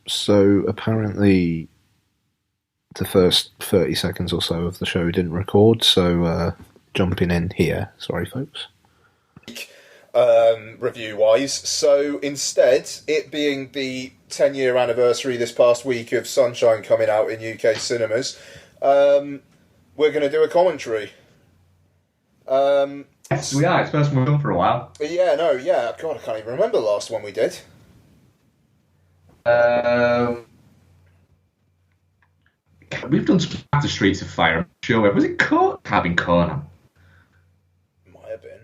So apparently, the first 30 seconds or so of the show didn't record, so jumping in here. Sorry, folks. Review-wise. So instead, it being the 10-year anniversary this past week of Sunshine coming out in UK cinemas, we're going to do a commentary. Yes, we are. It's the first one we've done for a while. God, I can't even remember the last one we did. We've done some after Streets of Fire. I'm sure. Was it Cabin Conan? Might have been.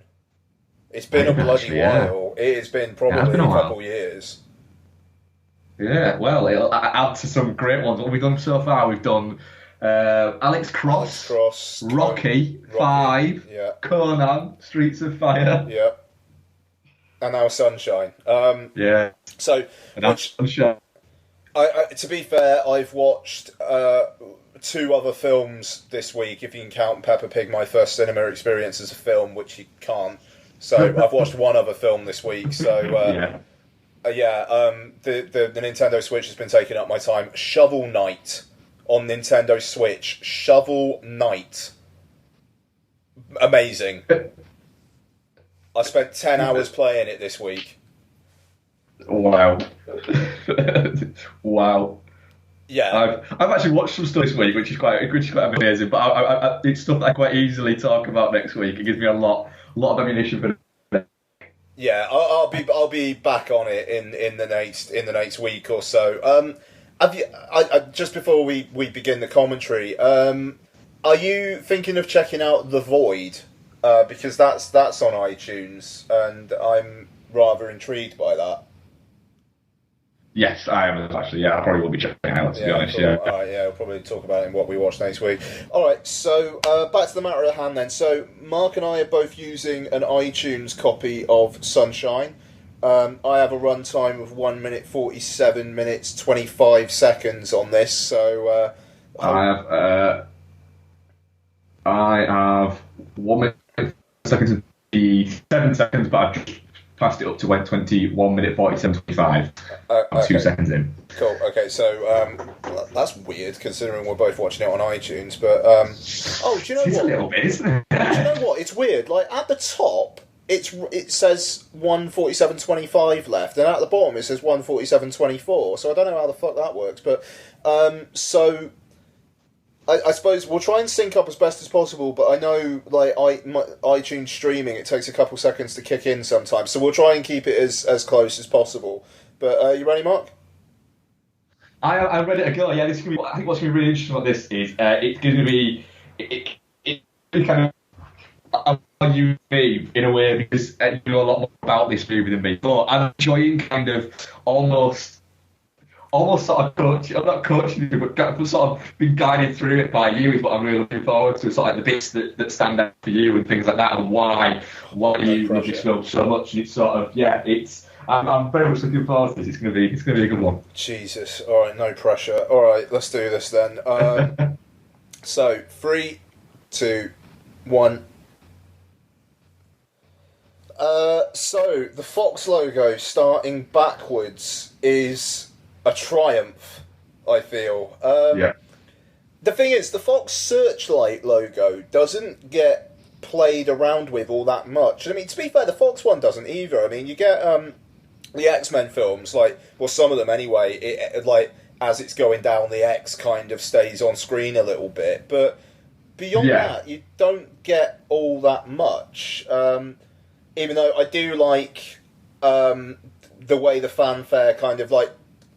It's been a bloody while. Yeah. It's been probably a couple years. Yeah, well, it'll add to some great ones. What we've done so far, we've done Alex Cross, Rocky 5, yeah. Conan, Streets of Fire. Yeah. And now Sunshine. Yeah. So, Sunshine. To be fair, I've watched 2 other films this week, if you can count Peppa Pig, my first cinema experience as a film, which you can't. So I've watched 1 other film this week. So the Nintendo Switch has been taking up my time. Shovel Knight on Nintendo Switch. Shovel Knight. Amazing. I spent 10 hours playing it this week. Wow. Wow. Yeah. I've actually watched some stuff this week, which is quite amazing. But it's stuff that I quite easily talk about next week. It gives me a lot of ammunition for. Yeah, I'll be back on it in the next week or so. Just before we begin the commentary, are you thinking of checking out The Void? Because that's on iTunes, and I'm rather intrigued by that. Yes, I am actually. Yeah, I probably will be checking it out, to be honest. Cool. Yeah. All right, we'll probably talk about it in what we watch next week. All right, so back to the matter at hand then. So Mark and I are both using an iTunes copy of Sunshine. I have a runtime of 1 minute 47 minutes 25 seconds on this. So I have 1 minute seconds and 7 seconds, but I've just passed it up to 21 minute 47.25. I'm 2 seconds in. Cool. Okay, so that's weird considering we're both watching it on iTunes. But do you know what? It's a little bit, isn't it? Do you know what? It's weird. Like at the top, it says 1:47:25 left, and at the bottom it says 1:47:24. So I don't know how the fuck that works. But so I suppose we'll try and sync up as best as possible, but I know like iTunes streaming, it takes a couple seconds to kick in sometimes, so we'll try and keep it as close as possible. But you ready, Mark? I'm ready to go. Yeah, this is gonna be. I think what's going to be really interesting about this is it's going to be it kind of you me in a way because you know a lot more about this movie than me, but I'm enjoying kind of almost sort of coaching. I'm not coaching you, but sort of being guided through it by you is what I'm really looking forward to. Sort of like the bits that stand out for you and things like that, and why you love this film so much. And it's sort of I'm very much looking forward to this. It's gonna be a good one. Jesus. All right, no pressure. All right, let's do this then. So 3, 2, 1. So the Fox logo starting backwards is a triumph, I feel. The thing is, the Fox Searchlight logo doesn't get played around with all that much. I mean, to be fair, the Fox one doesn't either. I mean, you get the X-Men films, some of them anyway, it like, as it's going down, the X kind of stays on screen a little bit. But beyond that, you don't get all that much. Even though I do like the way the fanfare kind of like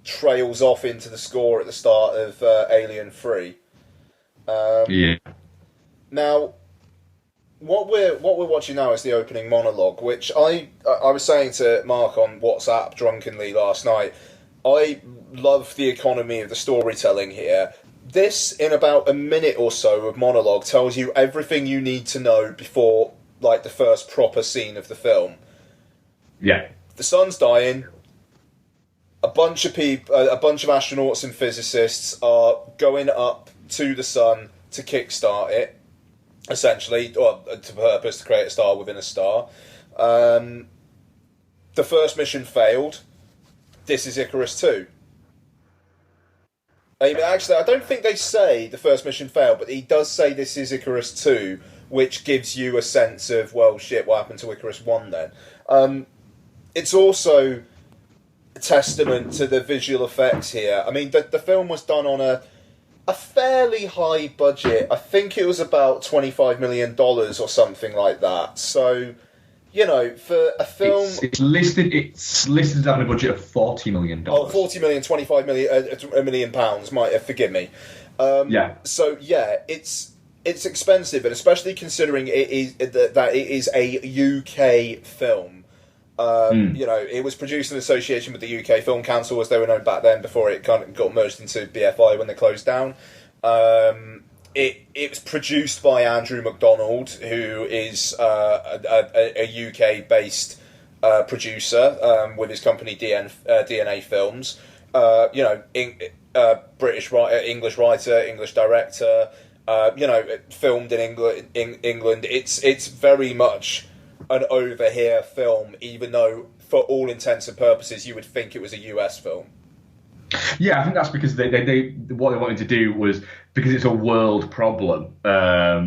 trails off into the score at the start of Alien 3. Now, what we're watching now is the opening monologue, which I was saying to Mark on WhatsApp drunkenly last night. I love the economy of the storytelling here. This, in about a minute or so of monologue, tells you everything you need to know before like the first proper scene of the film. Yeah. The sun's dying. A bunch of astronauts and physicists are going up to the sun to kickstart it, essentially, or to purpose to create a star within a star. The first mission failed. This is Icarus 2. I mean, actually, I don't think they say the first mission failed, but he does say this is Icarus 2, which gives you a sense of, well, shit, what happened to Icarus 1 then? It's also a testament to the visual effects here. I mean, the film was done on a fairly high budget. I think it was about $25 million or something like that. So, you know, for a film... It's listed as having a budget of $40 million. Oh, 40 million, 25 million, £1 million, forgive me. Yeah. So, yeah, it's expensive, and especially considering that it is a UK film. You know, it was produced in association with the UK Film Council, as they were known back then, before it kind of got merged into BFI when they closed down. It was produced by Andrew MacDonald, who is a UK-based producer with his company DNA Films. You know, English writer, English director. You know, filmed in England. It's very much an over here film, even though for all intents and purposes you would think it was a US film. Yeah, I think that's because they what they wanted to do was, because it's a world problem. I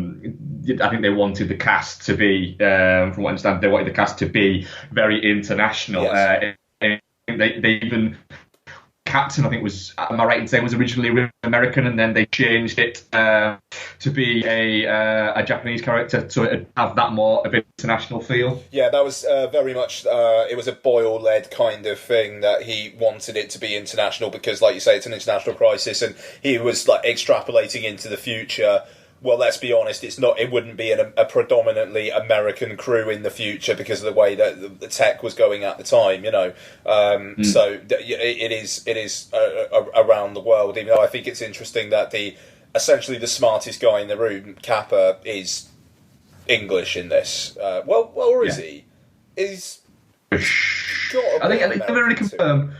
think they wanted the cast to be, from what I understand, they wanted the cast to be very international. Yes. They even Captain, I think was, am I right in saying, was originally American, and then they changed it to be a Japanese character, so it'd have that more of an international feel. Yeah, that was very much, it was a Boyle-led kind of thing, that he wanted it to be international because, like you say, it's an international crisis, and he was like extrapolating into the future. Well, let's be honest, it wouldn't be a predominantly American crew in the future because of the way that the tech was going at the time, you know. So it is around the world, even though I think it's interesting that essentially the smartest guy in the room, Kappa, is English in this. Or is he? He's got I think it's never really confirmed.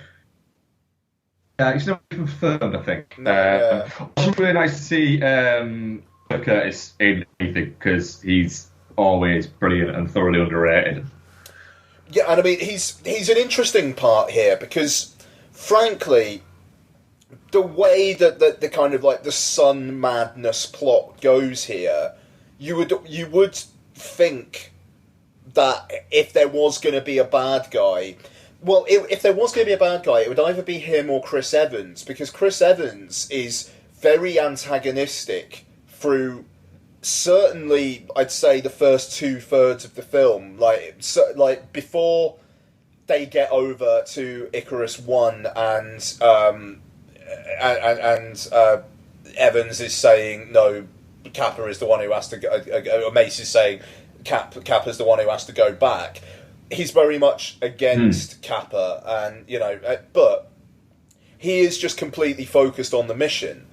It's never confirmed, I think. No, It's really nice to see Curtis in anything, because he's always brilliant and thoroughly underrated. Yeah, and I mean, he's an interesting part here because, frankly, the way that the kind of like the sun madness plot goes here, you would think that if there was going to be a bad guy, if there was going to be a bad guy, it would either be him or Chris Evans, because Chris Evans is very antagonistic through certainly, I'd say, the first 2/3 of the film. Like before they get over to Icarus 1 and Evans is saying, no, Kappa is the one who has to go, Mace is saying Kappa's the one who has to go back. He's very much against Kappa, and you know, but he is just completely focused on the mission.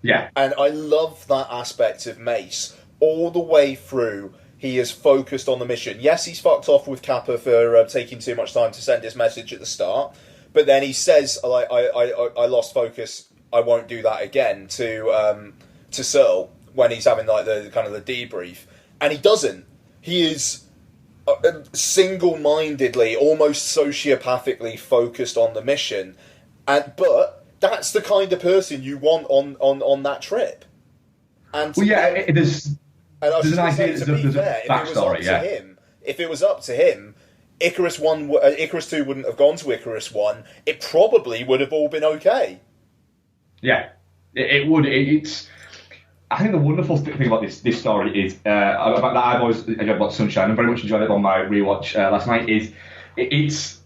Yeah, and I love that aspect of Mace all the way through. He is focused on the mission. Yes, he's fucked off with Kappa for taking too much time to send his message at the start, but then he says, "Like I lost focus. I won't do that again." To Searle when he's having like the kind of the debrief, and he doesn't. He is single-mindedly, almost sociopathically focused on the mission, but that's the kind of person you want on that trip. And there's an idea. If it was up to him, Icarus 2 wouldn't have gone to Icarus 1. It probably would have all been okay. Yeah, it would. I think the wonderful thing about this story is about that I've always enjoyed about Sunshine, and very much enjoyed it on my rewatch last night. It's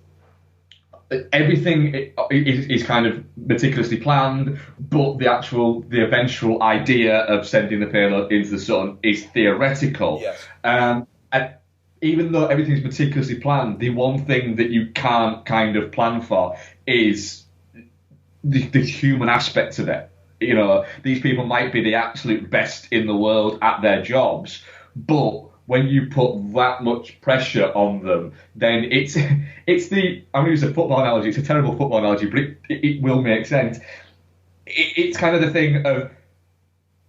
everything is kind of meticulously planned, but the eventual idea of sending the payload into the sun is theoretical. Yes. And even though everything's meticulously planned, the one thing that you can't kind of plan for is the human aspect of it. You know, these people might be the absolute best in the world at their jobs, but when you put that much pressure on them, then it's I'm going to use a football analogy. It's a terrible football analogy, but it will make sense. It's kind of the thing of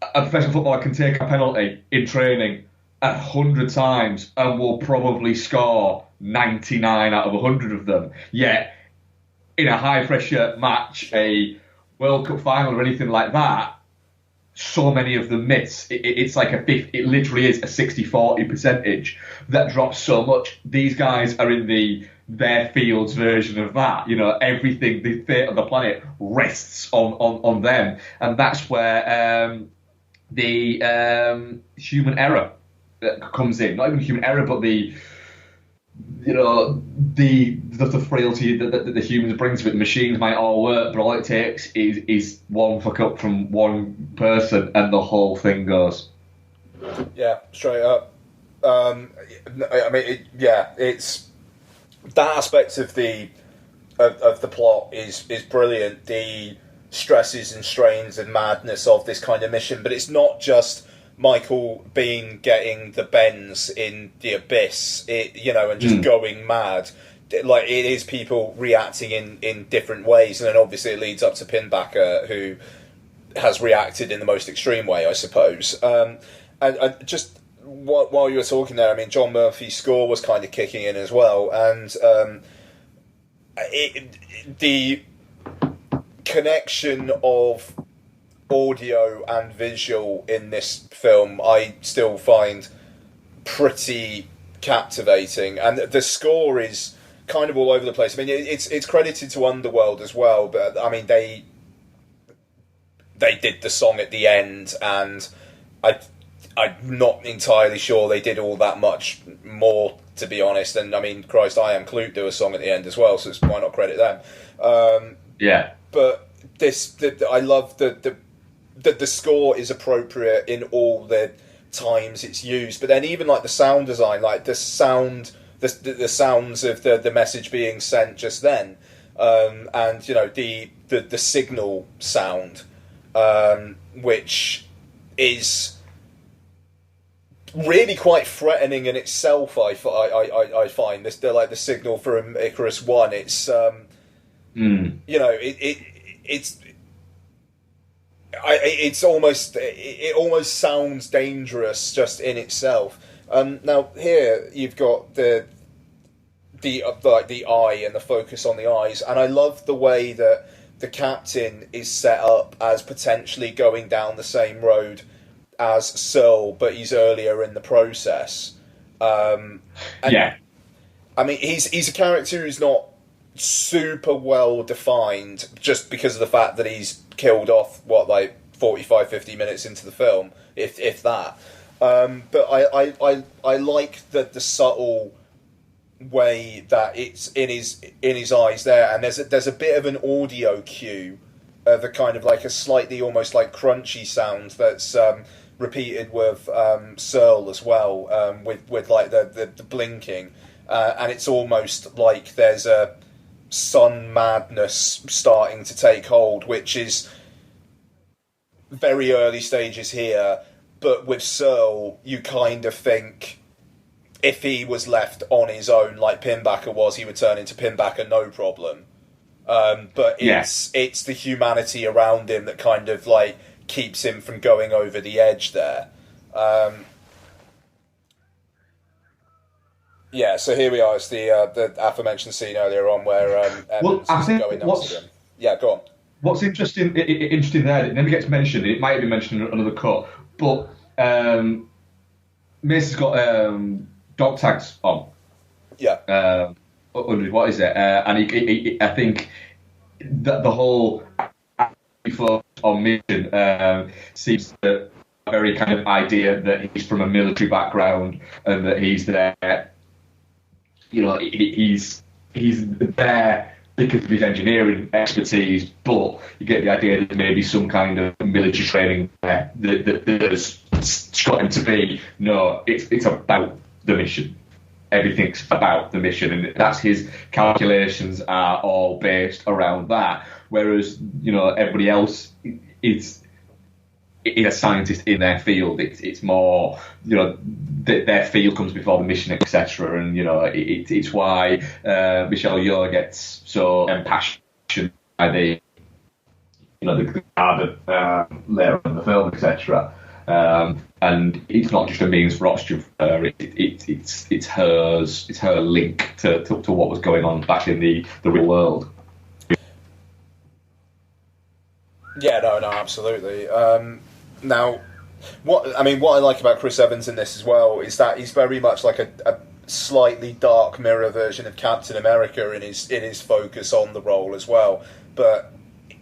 a professional footballer can take a penalty in training 100 times and will probably score 99 out of 100 of them. Yet, in a high-pressure match, a World Cup final or anything like that, so many of them miss. It's like it literally is a 60-40 percentage that drops so much. These guys are in their field's version of that. Everything, the fate of the planet rests on them, and that's where the human error comes in. Not even human error, but the frailty that the humans bring to it. The machines might all work, but all it takes is one fuck up from one person, and the whole thing goes. Yeah, straight up. It's that aspect of the plot is brilliant. The stresses and strains and madness of this kind of mission, but it's not just Michael Biehn getting the bends in the abyss, and just going mad. Like, it is people reacting in different ways, and then obviously it leads up to Pinbacker, who has reacted in the most extreme way, I suppose. And just while you were talking there, I mean, John Murphy's score was kind of kicking in as well, and the connection of audio and visual in this film I still find pretty captivating, and the score is kind of all over the place. I mean, it's credited to Underworld as well, but I mean they did the song at the end, and I'm not entirely sure they did all that much more, to be honest. And I mean, Christ, I Am Clute do a song at the end as well, so why not credit them? But I love the score is appropriate in all the times it's used, but then even like the sound design, like the sounds of the message being sent just then, and the signal sound, which is really quite threatening in itself. I find this, like the signal from Icarus One. It's it's almost sounds dangerous just in itself. Now here you've got the eye and the focus on the eyes, and I love the way that the captain is set up as potentially going down the same road as Searle, but he's earlier in the process. I mean, he's a character who's not super well defined, just because of the fact that he's killed off 45-50 minutes into the film, if that. But I like the subtle way that it's in his eyes there, and there's a bit of an audio cue of a kind of like a slightly almost like crunchy sound that's repeated with Searle as well, with like the blinking, and it's almost like there's a sun madness starting to take hold, which is very early stages here. But with Searle, you kind of think if he was left on his own like Pinbacker was, he would turn into Pinbacker no problem. But it's the humanity around him that kind of like keeps him from going over the edge there. So here we are. It's the aforementioned scene earlier on where Evans is going nuts with him. Yeah, go on. What's interesting there, it never gets mentioned, it might have been mentioned in another cut, but Mace has got dog tags on. Yeah. What is it? And he, I think that the whole focus on mission seems to a very kind of idea that he's from a military background and that he's there. He's there because of his engineering expertise, but you get the idea that maybe some kind of military training there that's got him to be, no, it's about the mission. Everything's about the mission, and that's his calculations are all based around that. Whereas, everybody else is a scientist in their field. It's more, their field comes before the mission, etc. And it's why Michelle Yeoh gets so impassioned by the carbon layer of the film, etc. And it's not just a means for oxygen for her. It's hers. It's her link to what was going on back in the real world. Yeah, no, absolutely. Now, what I like about Chris Evans in this as well is that he's very much like a slightly dark mirror version of Captain America in his focus on the role as well, but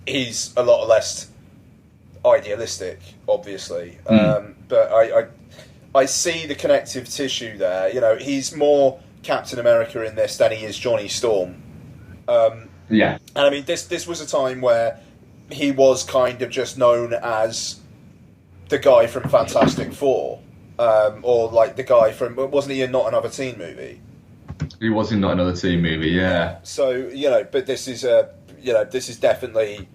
he's a lot less idealistic, obviously. But I see the connective tissue there. You know, he's more Captain America in this than he is Johnny Storm. Yeah, and I mean this was a time where he was kind of just known as the guy from Fantastic Four, or like the guy from, wasn't he in Not Another Teen Movie? he was in Not Another Teen Movie. Yeah. So but this is definitely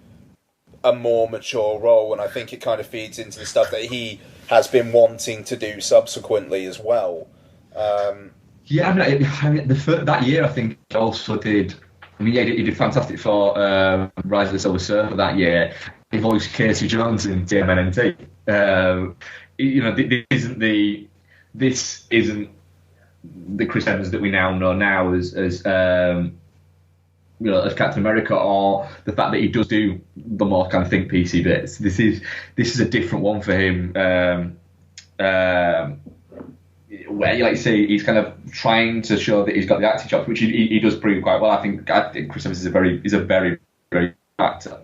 a more mature role, and I think it kind of feeds into the stuff that he has been wanting to do subsequently as well. Yeah, I mean, that year I think he also did. I mean, yeah, he did Fantastic Four, Rise of the Silver Surfer that year. He voiced Casey Jones in TMNT. This isn't the Chris Evans that we now know as Captain America, or the fact that he does do the more kind of think piecey bits. This is a different one for him. Where, like you say, he's kind of trying to show that he's got the acting chops, which he does prove quite well. I think Chris Evans is a very very good actor.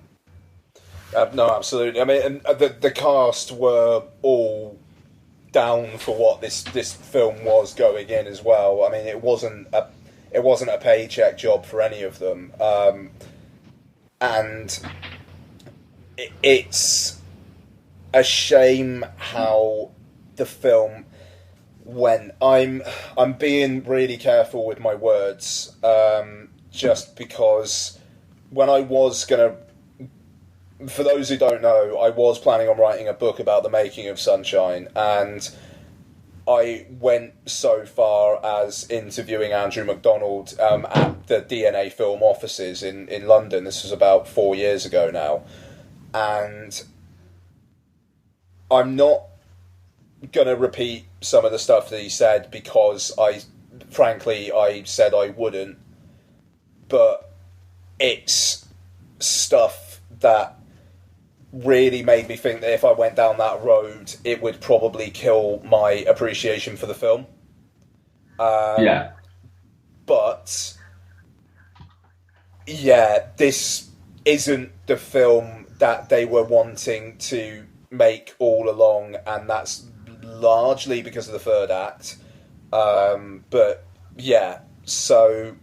No, absolutely. I mean, and the cast were all down for what this film was going in as well. I mean, it wasn't a paycheck job for any of them, and it's a shame how the film went. I'm being really careful with my words, just because when I was gonna. For those who don't know, I was planning on writing a book about the making of Sunshine, and I went so far as interviewing Andrew MacDonald at the DNA Film offices in London. This was about 4 years ago now, and I'm not going to repeat some of the stuff that he said because I said I wouldn't, but it's stuff that really made me think that if I went down that road, it would probably kill my appreciation for the film. Yeah. But, yeah, this isn't the film that they were wanting to make all along, and that's largely because of the third act. But, yeah, so...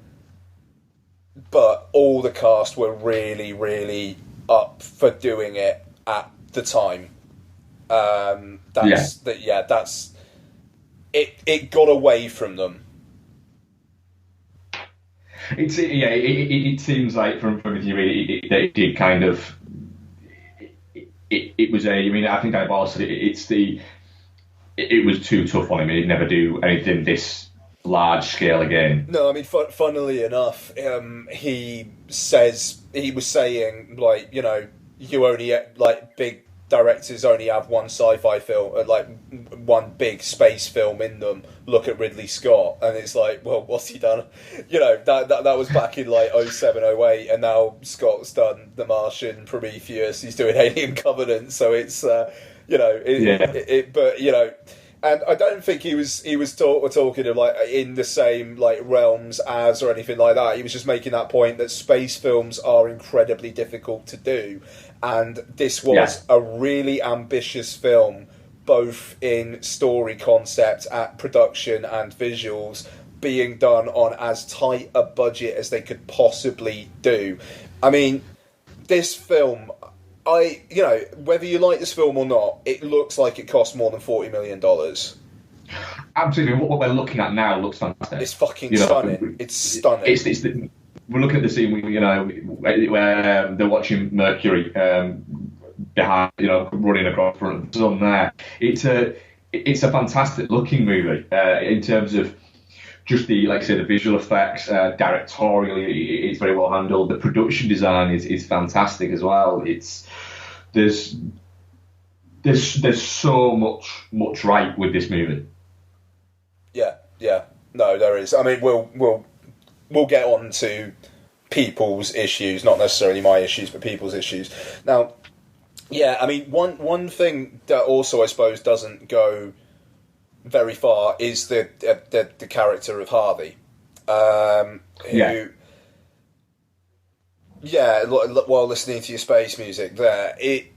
But all the cast were really, really up for doing it at the time. It got away from them. It seems like from everything you read, it did kind of. It was I mean, I think I've also it was too tough on him. He'd never do anything this large scale again. No, I mean, funnily enough, he was saying, like, you only, like, big directors only have one sci-fi film, like, one big space film in them. Look at Ridley Scott, and it's like, well, what's he done? That was back in, like, 07, 08, and now Scott's done The Martian, Prometheus, he's doing Alien Covenant, so it's, and I don't think he was talking of, like, in the same, like, realms as or anything like that. He was just making that point that space films are incredibly difficult to do, and this was a really ambitious film, both in story concept, at production, and visuals, being done on as tight a budget as they could possibly do. I mean, this film. Whether you like this film or not, it looks like it cost more than $40 million. Absolutely. What we're looking at now looks fantastic. It's fucking stunning. It's stunning. We're looking at the scene, where they're watching Mercury behind, running across front of the sun there. It's a fantastic looking movie in terms of just like I say, the visual effects, directorially, it's very well handled. The production design is fantastic as well. There's so much right with this movie. Yeah. No, there is. I mean, we'll get on to people's issues, not necessarily my issues, but people's issues. Now, Yeah, I mean, one thing that also I suppose doesn't go very far is the character of Harvey, who, while listening to your space music, he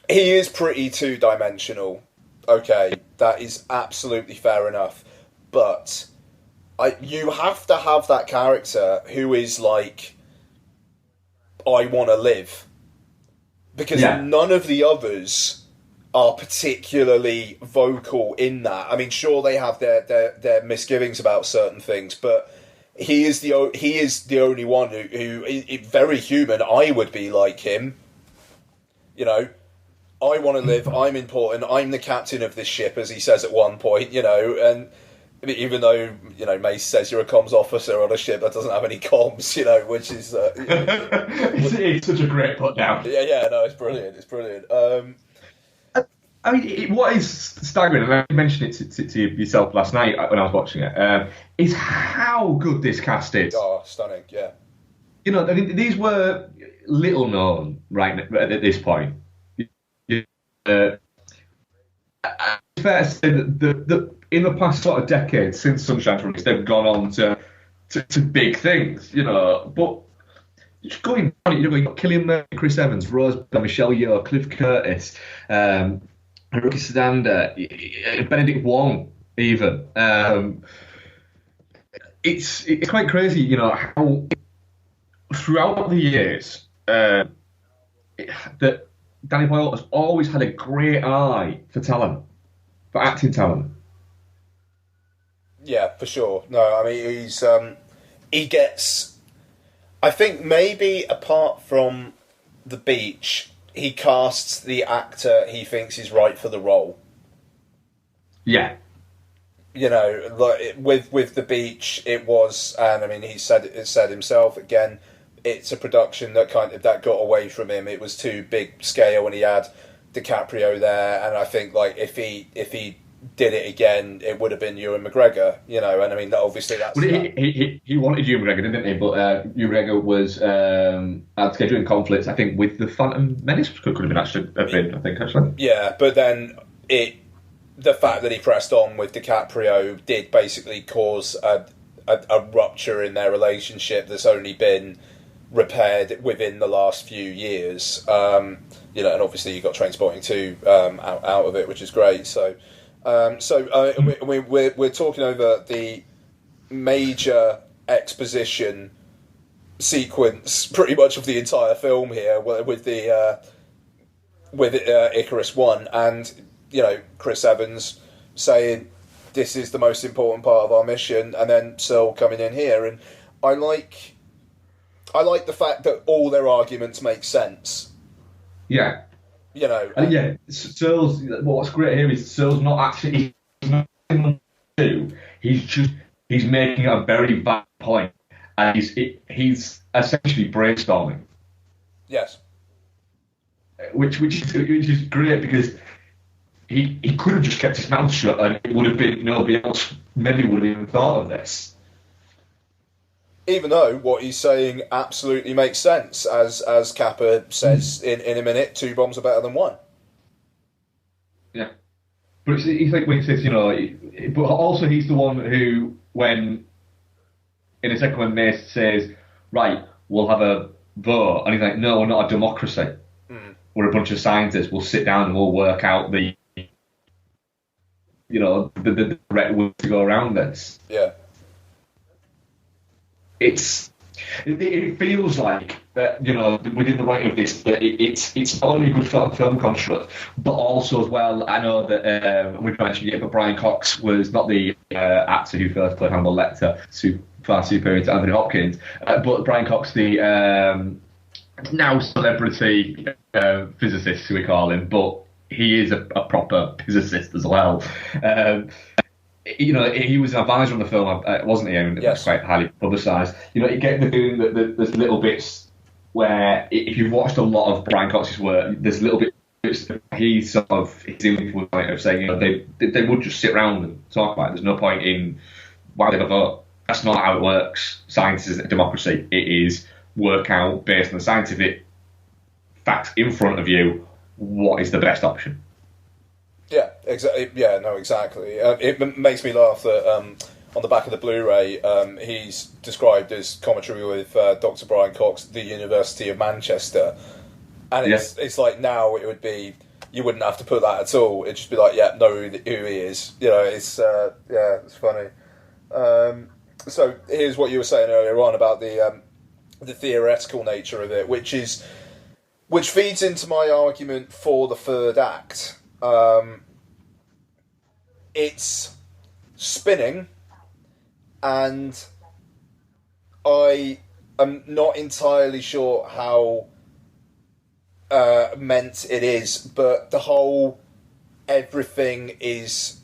is pretty two-dimensional. Okay, that is absolutely fair enough, but you have to have that character who is like, I want to live, because none of the others are particularly vocal in that. I mean, sure, they have their misgivings about certain things, but he is the only one who is very human. I would be like him, you know. I want to live. I'm important. I'm the captain of this ship, as he says at one point, you know. And even though, you know, Mace says you're a comms officer on a ship that doesn't have any comms, you know, which is it's such a great put down. Yeah, no, it's brilliant. It's brilliant. I mean, what is staggering, and I mentioned it to yourself last night when I was watching it, is how good this cast is. Oh, stunning, yeah. You know, I mean, these were little known right at this point. It's fair to say that in the past sort of decade, since Sunshine's release, they've gone on to big things, you know, but just going on, you know, you've got Cillian Murphy, Chris Evans, Rose Byrne, Michelle Yeoh, Cliff Curtis, Rookie Sedander, Benedict Wong, even. It's quite crazy, you know, how throughout the years that Danny Boyle has always had a great eye for talent, for acting talent. Yeah, for sure. No, I mean, he gets, I think maybe apart from The Beach, he casts the actor he thinks is right for the role. Yeah. You know, like with The Beach, it was, and I mean, it said himself again, it's a production that that got away from him. It was too big scale, and he had DiCaprio there, and I think like if he did it again, it would have been Ewan McGregor, you know, and I mean, obviously that's... Well, he wanted Ewan McGregor, didn't he? But Ewan McGregor was had scheduling conflicts, I think, with the Phantom Menace, could have been actually, Yeah, but then the fact that he pressed on with DiCaprio did basically cause a rupture in their relationship that's only been repaired within the last few years, you know, and obviously you got Trainspotting 2 out of it, which is great, so... we're talking over the major exposition sequence, pretty much of the entire film here, with Icarus 1, and you know, Chris Evans saying this is the most important part of our mission, and then Searle coming in here, and I like the fact that all their arguments make sense. Yeah. You know, Searle's. What's great here is Searle's not actually. He's making a very valid point, and he's essentially brainstorming. Yes. Which is great, because he could have just kept his mouth shut, and it would have been nobody else maybe would have even thought of this. Even though what he's saying absolutely makes sense, as Kappa says in a minute, 2 bombs are better than 1. Yeah. But he's like when he says, you know, but also he's the one who, when, in a second when Mace says, right, we'll have a vote, and he's like, no, we're not a democracy. We're a bunch of scientists, we'll sit down and we'll work out the correct way to go around this. Yeah. It feels like that, you know, within the writing of this, that it's not only a good film construct, but also as well, I know that we've mentioned it, but Brian Cox was not the actor who first played Hannibal Lecter, far superior to Anthony Hopkins, but Brian Cox, the now celebrity physicist, who we call him, but he is a proper physicist as well. You know, he was an advisor on the film, wasn't he? And it was quite highly publicised. You know, you get the feeling that there's little bits where, if you've watched a lot of Brian Cox's work, there's little bits that he's sort of saying, you know, they would just sit around and talk about it. There's no point in why they have a vote. That's not how it works. Science isn't a democracy. It is work out based on the scientific facts in front of you, what is the best option? Yeah, exactly. Yeah, no, exactly. It makes me laugh that on the back of the Blu-ray, he's described as commentary with Dr. Brian Cox, the University of Manchester, and it's like now it would be, you wouldn't have to put that at all. It'd just be like, yeah, know who he is. You know, it's it's funny. So here's what you were saying earlier on about the theoretical nature of it, which feeds into my argument for the third act. It's spinning, and I am not entirely sure how meant it is, but the whole everything is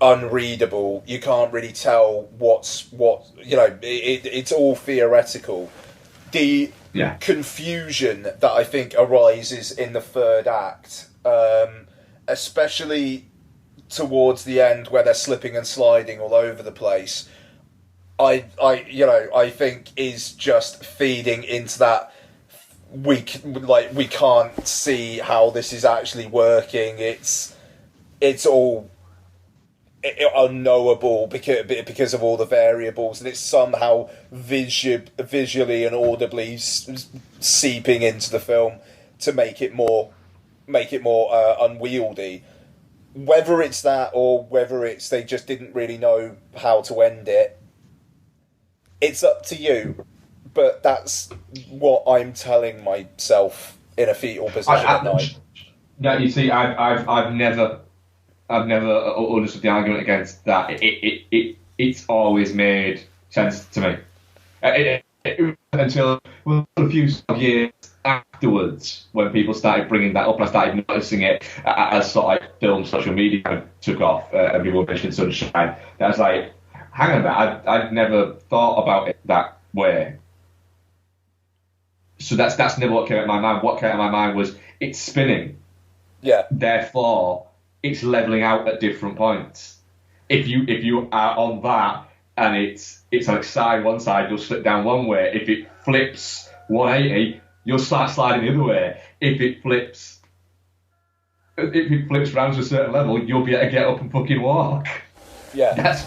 unreadable. You can't really tell what's what. You know, it's all theoretical. The confusion that I think arises in the third act, especially towards the end where they're slipping and sliding all over the place, I think is just feeding into that. We can't see how this is actually working. It's all unknowable because of all the variables, and it's somehow visually and audibly seeping into the film to make it more unwieldy. Whether it's that or whether it's they just didn't really know how to end it, it's up to you. But that's what I'm telling myself in a fetal position at night. No, you see, I've never understood the argument against that. It's always made sense to me. Until a few years afterwards, when people started bringing that up, and I started noticing it as sort of like film social media kind of took off, and people were mentioning Sunshine. I was like, hang on a minute, I'd never thought about it that way. So that's never what came out of my mind. What came out of my mind was it's spinning. Yeah. Therefore, it's leveling out at different points. If you are on that and it's on its side one side, you'll slip down one way. If it flips 180, you'll start sliding the other way. If it flips round to a certain level, you'll be able to get up and fucking walk. Yeah. That's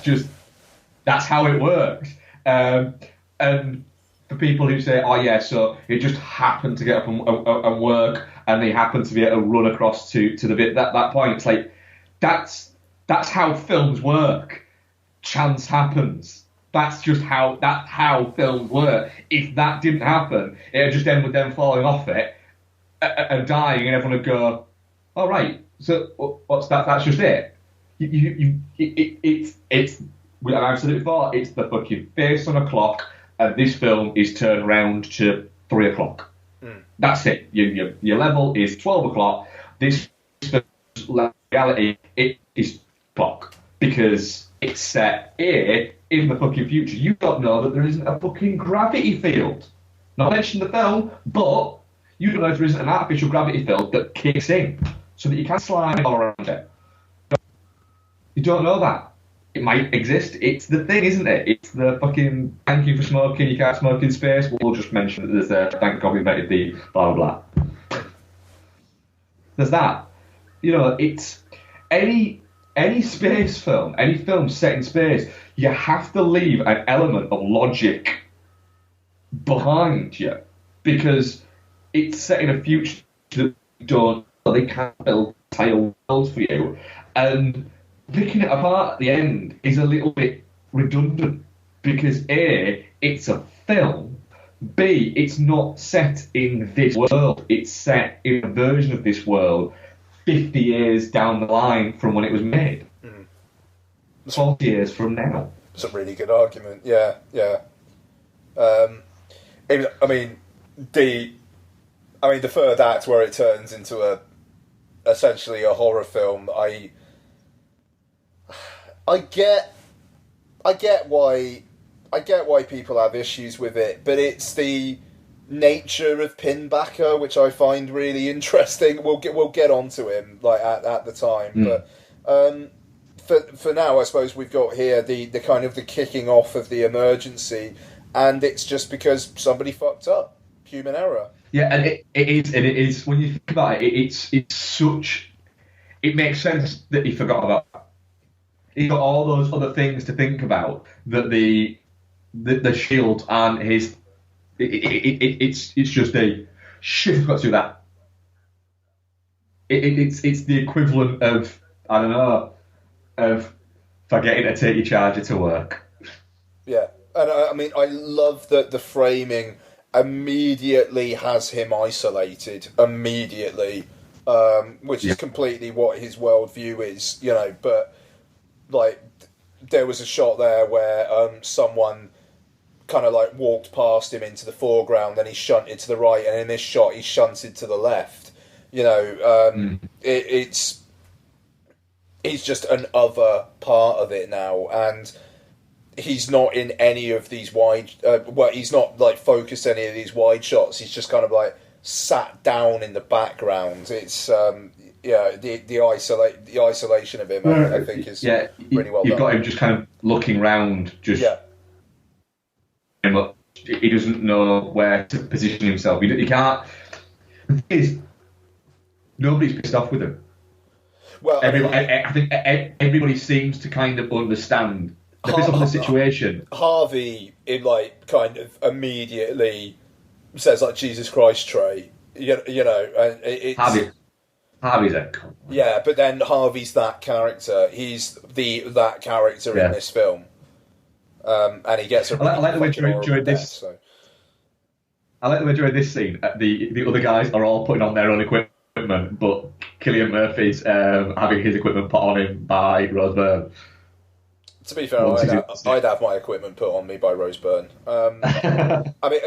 how it works. And for people who say, oh yeah, so it just happened to get up and work, and they happen to be able to run across to the bit that point. It's like that's how films work. Chance happens. That's just how films work. If that didn't happen, it would just end with them falling off it and dying, and everyone would go, "All right, so what's that? That's just it." It's. I've said it before. It's the fucking face on a clock. And this film is turned around to 3 o'clock. That's it. Your level is 12 o'clock. This film's reality, it is clock. Because it's set here in the fucking future. You don't know that there isn't a fucking gravity field. Not mentioned in the film, but you don't know if there isn't an artificial gravity field that kicks in so that you can slide all around it. You don't know that. It might exist. It's the thing, isn't it? It's the fucking thank you for smoking, you can't smoke in space. We'll just mention that there's a thank God we invented the blah, blah, blah. There's that. You know, it's any space film, any film set in space, you have to leave an element of logic behind you because it's set in a future that they can't build entire worlds for you. And picking it apart at the end is a little bit redundant because A, it's a film, B, it's not set in this world, it's set in a version of this world 50 years down the line from when it was made. 40 years from now. It's a really good argument, yeah. The third act where it turns into essentially a horror film, I get why people have issues with it, but it's the nature of Pinbacker which I find really interesting. We'll get onto him like at the time, but for now, I suppose we've got here the kind of the kicking off of the emergency, and it's just because somebody fucked up, human error. Yeah, and it is when you think about it, it's such. It makes sense that he forgot about. He got all those other things to think about. That the shield and his. It's just a shit. I've got to do that. It's the equivalent of, I don't know, of forgetting to take your charger to work. Yeah, and I mean, I love that the framing immediately has him isolated immediately, which is completely what his worldview is, But like, there was a shot there where someone kind of like walked past him into the foreground, and he shunted to the right, and in this shot, he shunted to the left. It's he's just an other part of it now, and he's not in any of these wide. He's not like focused any of these wide shots. He's just kind of like sat down in the background. It's the isolation of him. I think is really well done. You've got him just kind of looking round, just he doesn't know where to position himself. He can't. The thing is, nobody's pissed off with him. Well, I think everybody seems to kind of understand the situation. Harvey, kind of immediately says like Jesus Christ, Trey. It's Harvey's a cunt. Yeah, but then Harvey's that character. He's that character in this film, and he gets a. I like the way during this. So. I like the way during this scene, the other guys are all putting on their own equipment, but Cillian Murphy's having his equipment put on him by Rose Byrne. To be fair, I'd have my equipment put on me by Rose Byrne. I mean,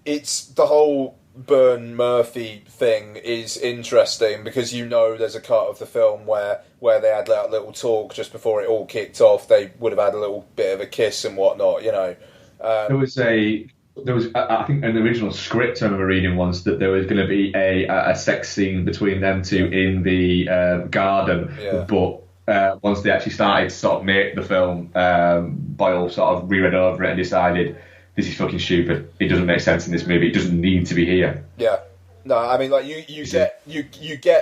it's the whole Byrne Murphy thing is interesting because there's a cut of the film where they had that little talk just before it all kicked off. They would have had a little bit of a kiss and whatnot, There was, I think, an original script I remember reading once that there was going to be a sex scene between them two in the garden, but once they actually started to sort of make the film, Boyle sort of reread over it and decided this is fucking stupid. It doesn't make sense in this movie. It doesn't need to be here. Yeah. No, I mean, like you get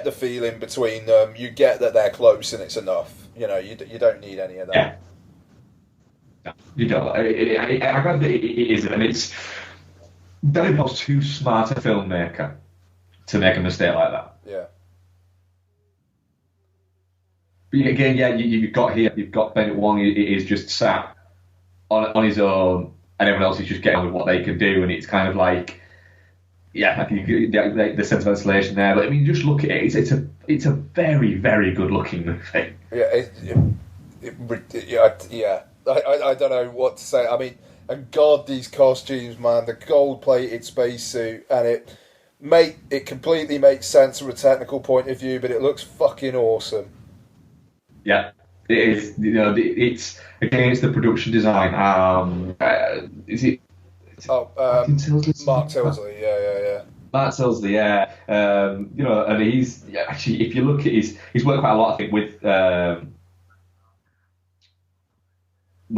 the feeling between them. You get that they're close, and it's enough. You don't need any of that. Yeah. You know, I glad that it isn't, and it's Danny Boyle's too smart a filmmaker to make a mistake like that. Yeah. But again, you've got Bennett Wong. He is just sat on his own, and everyone else is just getting on with what they can do, and it's kind of like, I think the sense of isolation there. But I mean, just look at it. It's a very, very good looking movie. Yeah. I don't know what to say. I mean, and God, these costumes, man, the gold-plated spacesuit, and it completely makes sense from a technical point of view, but it looks fucking awesome. Yeah, it is. It's the production design. Is it? Mark Tilsley. Yeah. Mark Tilsley, yeah. And he's actually, if you look at he's worked quite a lot, I think, with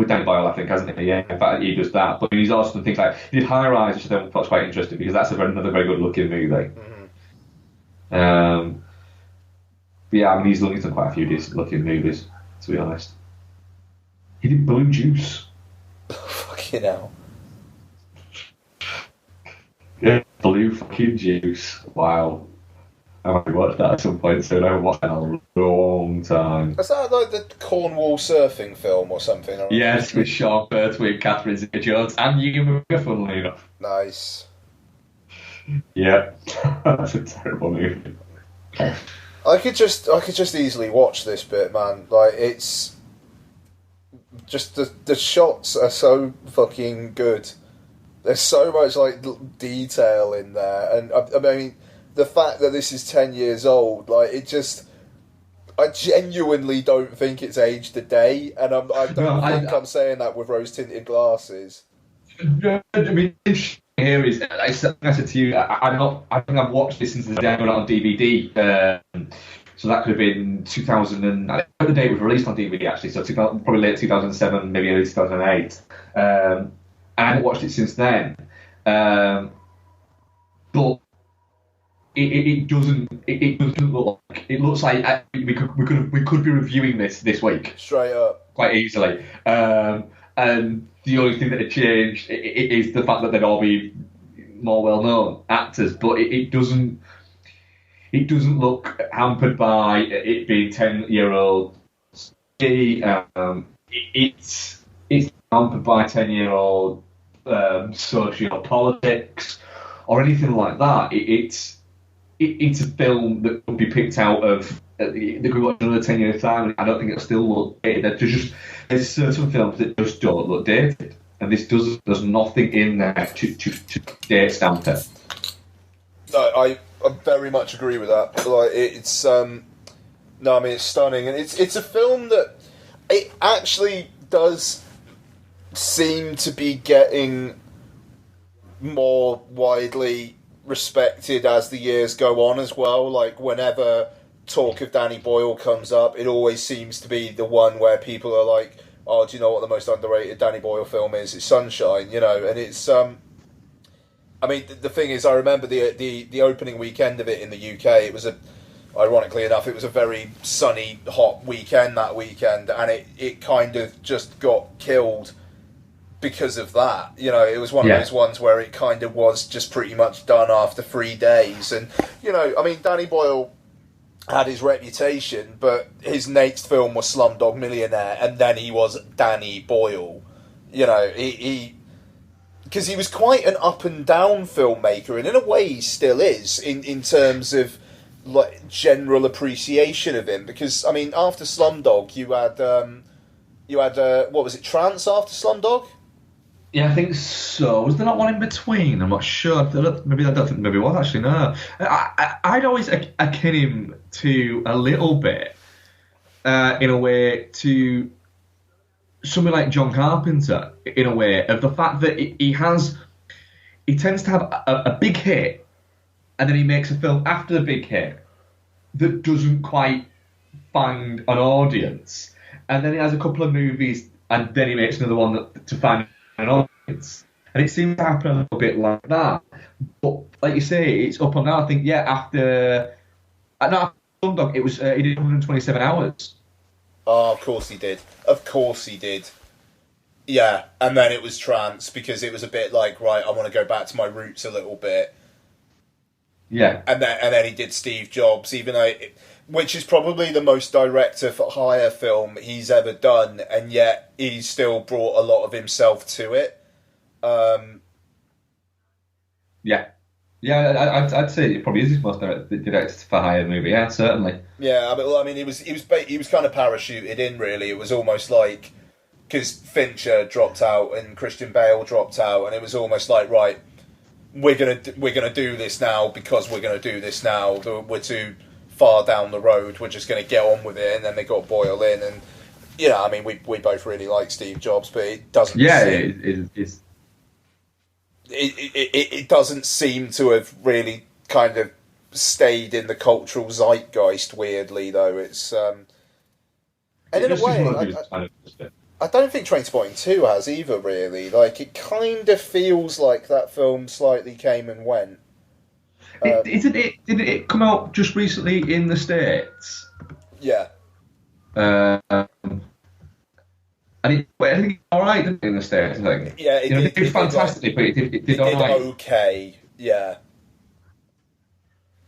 Danny Boyle, I think, hasn't he? Yeah, in fact, he does that. But he's also done things like he did High Rise, which I thought was quite interesting because that's another very good looking movie. Mm-hmm. But yeah, I mean, he's done quite a few decent looking movies, to be honest. He did Blue Juice. Fucking hell. Yeah, Blue fucking Juice. Wow. I might watch that at some point soon. I haven't watched that in a long time. Is that like the Cornwall surfing film or something? Yes, with Sean Pertwee, Catherine Zeta-Jones, and Ewan McGregor, funnily enough. Nice. Yeah, that's a terrible movie. I could just easily watch this bit, man. Like, it's just the shots are so fucking good. There's so much like detail in there, and I mean, the fact that this is 10 years old, like, I genuinely don't think it's aged a day, and I don't think I'm saying that with rose-tinted glasses. I mean, here is, I said to you, I think I've watched this since the day I got it on DVD, so that could have been 2000, and I think the day it was released on DVD actually, so probably late 2007, maybe early 2008, and I haven't watched it since then. but it doesn't. It doesn't look like. It looks like we could be reviewing this week straight up quite easily. And the only thing that had changed is the fact that they'd all be more well-known actors, but it doesn't. It doesn't look hampered by it being 10-year-old. It's hampered by 10-year-old socio-politics or anything like that. It's a film that could be picked out of that could watch another 10 years time. I don't think it'll still look dated. There's certain films that just don't look dated, and this does. There's nothing in there to date stamp it. No, I very much agree with that. Like it's no, I mean it's stunning, and it's a film that it actually does seem to be getting more widely respected as the years go on as well. Like whenever talk of Danny Boyle comes up, it always seems to be the one where people are like, "Oh, do you know what the most underrated Danny Boyle film is? It's Sunshine," you know, and it's I mean, the thing is, I remember the opening weekend of it in the UK. It was ironically enough, it was a very sunny, hot weekend that weekend, and it kind of just got killed because of that. You know, it was one of those ones where it kind of was just pretty much done after 3 days. And, you know, I mean, Danny Boyle had his reputation, but his next film was Slumdog Millionaire, and then he was Danny Boyle. You know, because he was quite an up and down filmmaker, and in a way he still is in terms of like general appreciation of him. Because I mean, after Slumdog, you had what was it, Trance after Slumdog? Yeah, I think so. Was there not one in between? I'm not sure. Maybe it was actually. No, I'd always akin him to a little bit in a way to something like John Carpenter, in a way, of the fact that he tends to have a big hit, and then he makes a film after the big hit that doesn't quite find an audience, and then he has a couple of movies, and then he makes another one to find an audience. And it seems to happen a little bit like that. But like you say, it's up and down. I think, after Slumdog, it was he did 127 hours. Oh, of course he did. Of course he did. Yeah, and then it was Trance, because it was a bit like, right, I want to go back to my roots a little bit. Yeah. And then he did Steve Jobs, which is probably the most director for hire film he's ever done, and yet he still brought a lot of himself to it. Yeah. Yeah, I'd say it probably is his most director for hire movie. Yeah, certainly. Yeah, I mean, he was kind of parachuted in. Really, it was almost like because Fincher dropped out and Christian Bale dropped out, and it was almost like, right, we're gonna do this now because we're gonna do this now. We're too far down the road. We're just gonna get on with it. And then they got Boyle in, and I mean, we both really like Steve Jobs, but it doesn't. Yeah, it's. It doesn't seem to have really kind of stayed in the cultural zeitgeist. Weirdly, though, it's and in a way, I don't think Trainspotting 2 has either. Really, like it kind of feels like that film slightly came and went. Didn't it come out just recently in the States? Yeah. And I think it's alright, didn't it, in the States, I think? Yeah, it did fantastic, but it did alright. Okay, yeah.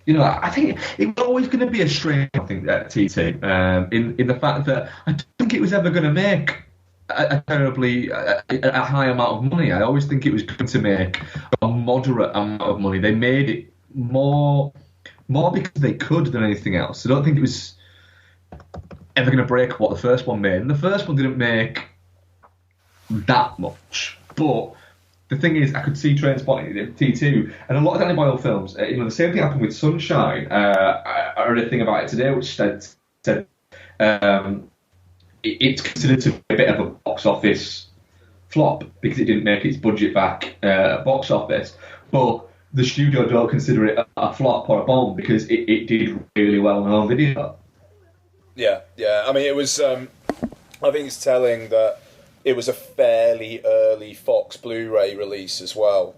You know, I think it was always going to be a strain, I think, at TT, in the fact that I don't think it was ever going to make a terribly a high amount of money. I always think it was going to make a moderate amount of money. They made it more because they could than anything else. I don't think it was ever going to break what the first one made. And the first one didn't make that much. But the thing is, I could see Trainspotting, T2, and a lot of Danny Boyle films. The same thing happened with Sunshine. I read a thing about it today, which said it's considered to be a bit of a box office flop because it didn't make its budget back at box office. But the studio don't consider it a flop or a bomb because it did really well on home video. Yeah. I mean, it was. I think it's telling that it was a fairly early Fox Blu-ray release as well.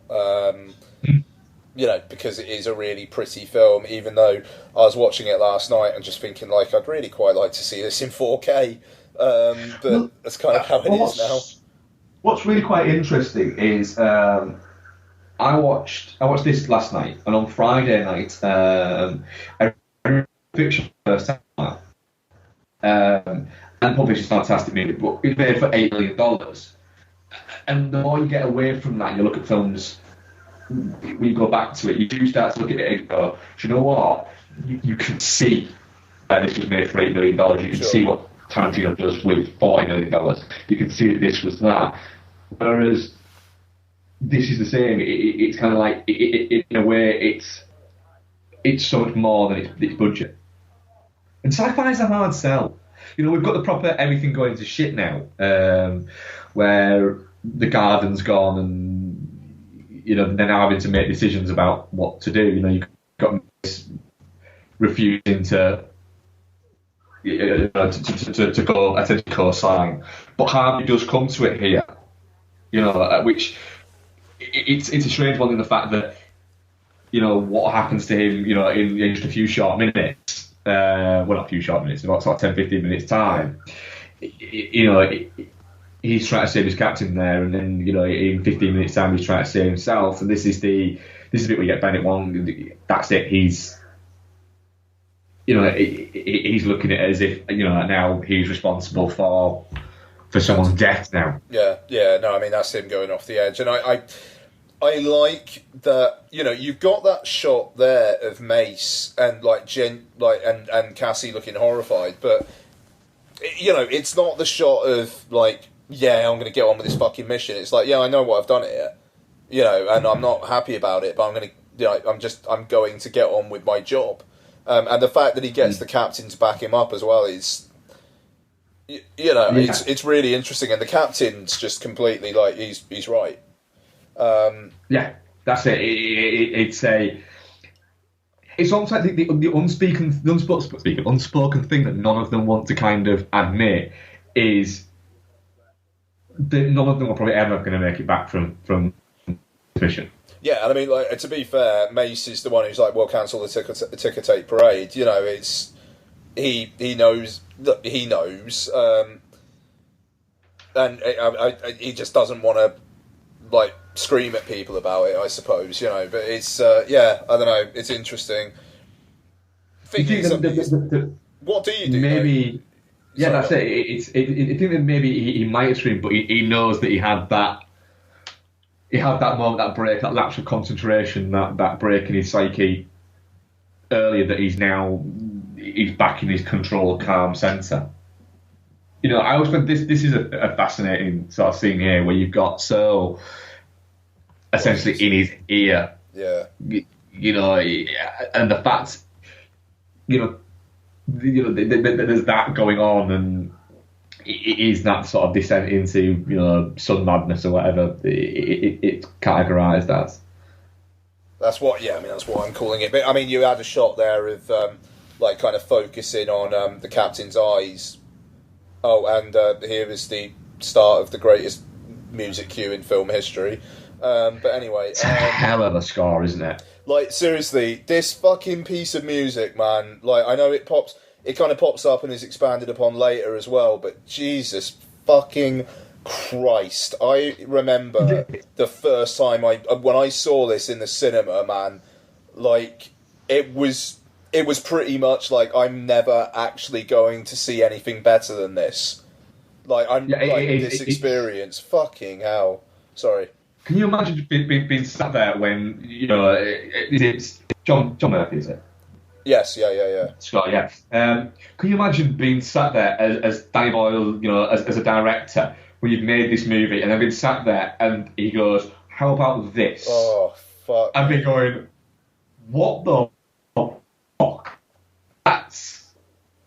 because it is a really pretty film, even though I was watching it last night and just thinking, like, I'd really quite like to see this in 4K. But that's kind of how it is now. What's really quite interesting is I watched this last night, and on Friday night, I read Fiction first time. And Pulp Fiction is a fantastic movie, but it's made for $8 million. And the more you get away from that, you look at films, when you go back to it, you do start to look at it and go, do you know what? You can see that this was made for $8 million. You can see what Tarantino does with $40 million. You can see that this was that. Whereas this is the same. It's kind of like, in a way, it's so much more than its budget. And sci-fi is a hard sell. We've got the proper everything going to shit now, where the garden's gone and, they're now having to make decisions about what to do. You've got refusing to go essentially co-sign. But Harvey does come to it here, which it's a strange one in the fact that, what happens to him, in just a few short minutes. Well, not a few short minutes, about sort of 10, 15 minutes time. He's trying to save his captain there, and then in 15 minutes time he's trying to save himself. And this is the bit where you get Bennett Wong. That's it. He's looking at it as if now he's responsible for someone's death now. Yeah. No, I mean that's him going off the edge, and I like that. You've got that shot there of Mace and and Cassie looking horrified, but it's not the shot of like, yeah, I'm going to get on with this fucking mission. It's like, yeah, I know what I've done here, and I'm not happy about it, but I'm going to, I'm going to get on with my job. And the fact that he gets the captain to back him up as well is, it's really interesting. And the captain's just completely like, he's right. Yeah, that's it. It's almost like the unspoken thing that none of them want to kind of admit is that none of them are probably ever going to make it back from the mission. Yeah, and I mean, like, to be fair, Mace is the one who's like, "Well, cancel the ticker tape parade." It's he knows that he knows, and he just doesn't want to like scream at people about it, I suppose. But it's I don't know. It's interesting. What do you do? Maybe. Yeah, that's it. I think that maybe he might have screamed, but he knows that he had that moment, that break, that lapse of concentration, that break in his psyche earlier, that he's back in his controlled, calm centre. I always think this is a fascinating sort of scene here where you've got So essentially in his ear. Yeah. And the fact, there's that going on, and it is that sort of descent into sun madness or whatever it's categorised as. That's what I'm calling it. But I mean, you had a shot there of kind of focusing on the captain's eyes. Oh, and here is the start of the greatest music cue in film history. But anyway, it's a hell of a score, isn't it? Like, seriously, this fucking piece of music, man. Like, I know it kind of pops up and is expanded upon later as well, but Jesus fucking Christ. I remember the first time when I saw this in the cinema, man, like, it was pretty much like, I'm never actually going to see anything better than this. Like, this experience. Fucking hell. Sorry. Can you imagine being sat there when, it's John Murphy, is it? Yes, yeah. Scott, yeah. Can you imagine being sat there as Danny Boyle, as a director, when you've made this movie, and then being sat there and he goes, how about this? Oh, fuck. And me going, what the fuck?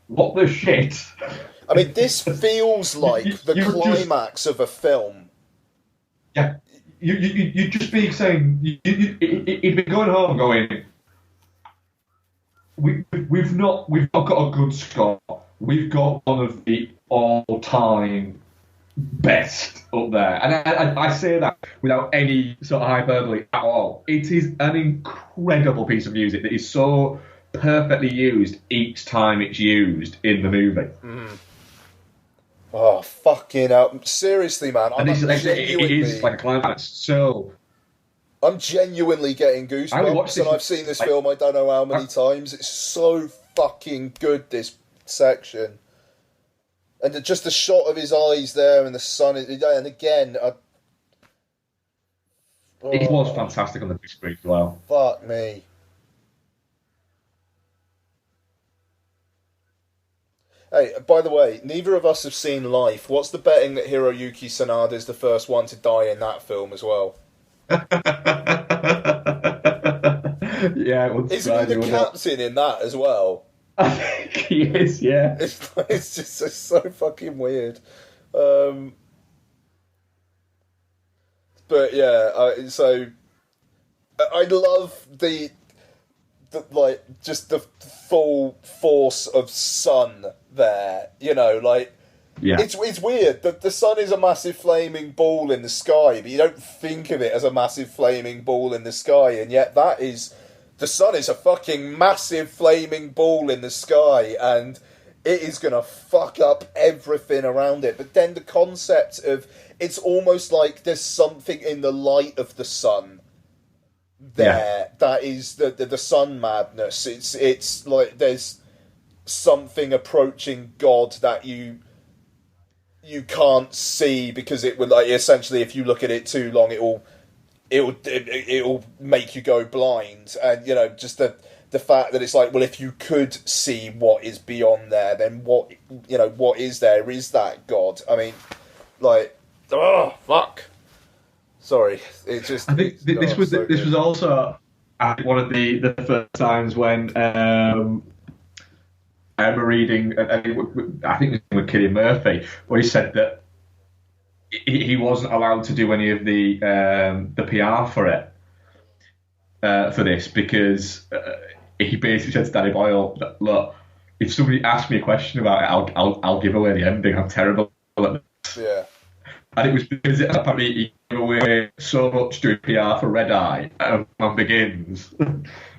What the shit? I mean, this feels like the climax of a film. Yeah. You'd just be saying, you'd be going home going, we've not got a good score. We've got one of the all-time best up there. And I say that without any sort of hyperbole at all. It is an incredible piece of music that is so perfectly used each time it's used in the movie. Mm. Oh, fucking hell. Seriously, man. And it is like a climax. So I'm genuinely getting goosebumps, and I've seen this film I don't know how many times. It's so fucking good, this section. And just the shot of his eyes there and the sun, and again... It was fantastic on the big screen as well. Fuck me. Hey, by the way, neither of us have seen Life. What's the betting that Hiroyuki Sanada is the first one to die in that film as well? Yeah, isn't he the captain in that as well? I think he is, yeah. It's just so fucking weird. But yeah, so I love the just the full force of sun there. You know, like yeah. It's weird. The sun is a massive flaming ball in the sky, but you don't think of it as a massive flaming ball in the sky, and yet that is. The sun is a fucking massive flaming ball in the sky, and it is going to fuck up everything around it. But then the concept of... It's almost like there's something in the light of the sun there. Yeah. That is the sun madness. It's like there's something approaching God that you can't see, because it would, like, essentially, if you look at it too long, it'll make you go blind. And, you know, just the fact that it's like, well, if you could see what is beyond there, then what is there? Is that God? I mean, like, oh fuck. Sorry, it just. I think this was also one of the first times when I remember reading. I think it was with Cillian Murphy, where he said that he wasn't allowed to do any of the PR for it, for this, because he basically said to Danny Boyle, "Look, if somebody asks me a question about it, I'll give away the ending. I'm terrible at this." Yeah. And it was because apparently he gave away so much doing PR for Red Eye and Begins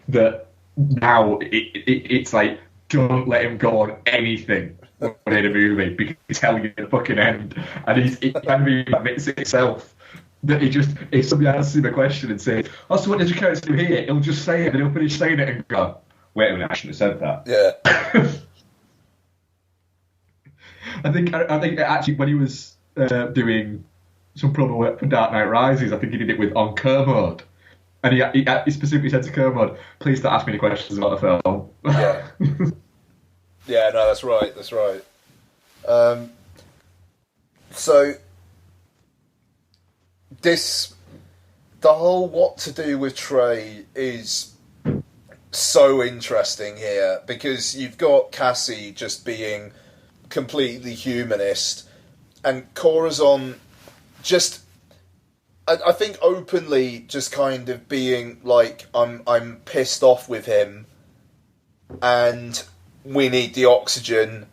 that now it's like, don't let him go on anything in a movie because he's telling you the fucking end. And he kind of admits it himself. That he just, if somebody asks him a question and says, "Oh, so what did your character do here?" He'll just say it, and he'll finish saying it and go, "Wait a minute, I shouldn't have said that." Yeah. I think actually when he was doing some promo work for Dark Knight Rises, I think he did it with on Kermode, and he specifically said to Kermode, "Please don't ask me any questions about the film." Yeah. Yeah, no, that's right. That's right. So the whole what to do with Trey is so interesting here, because you've got Cassie just being completely humanist, and Corazon just, I think, openly just kind of being like, I'm pissed off with him, and we need the oxygen.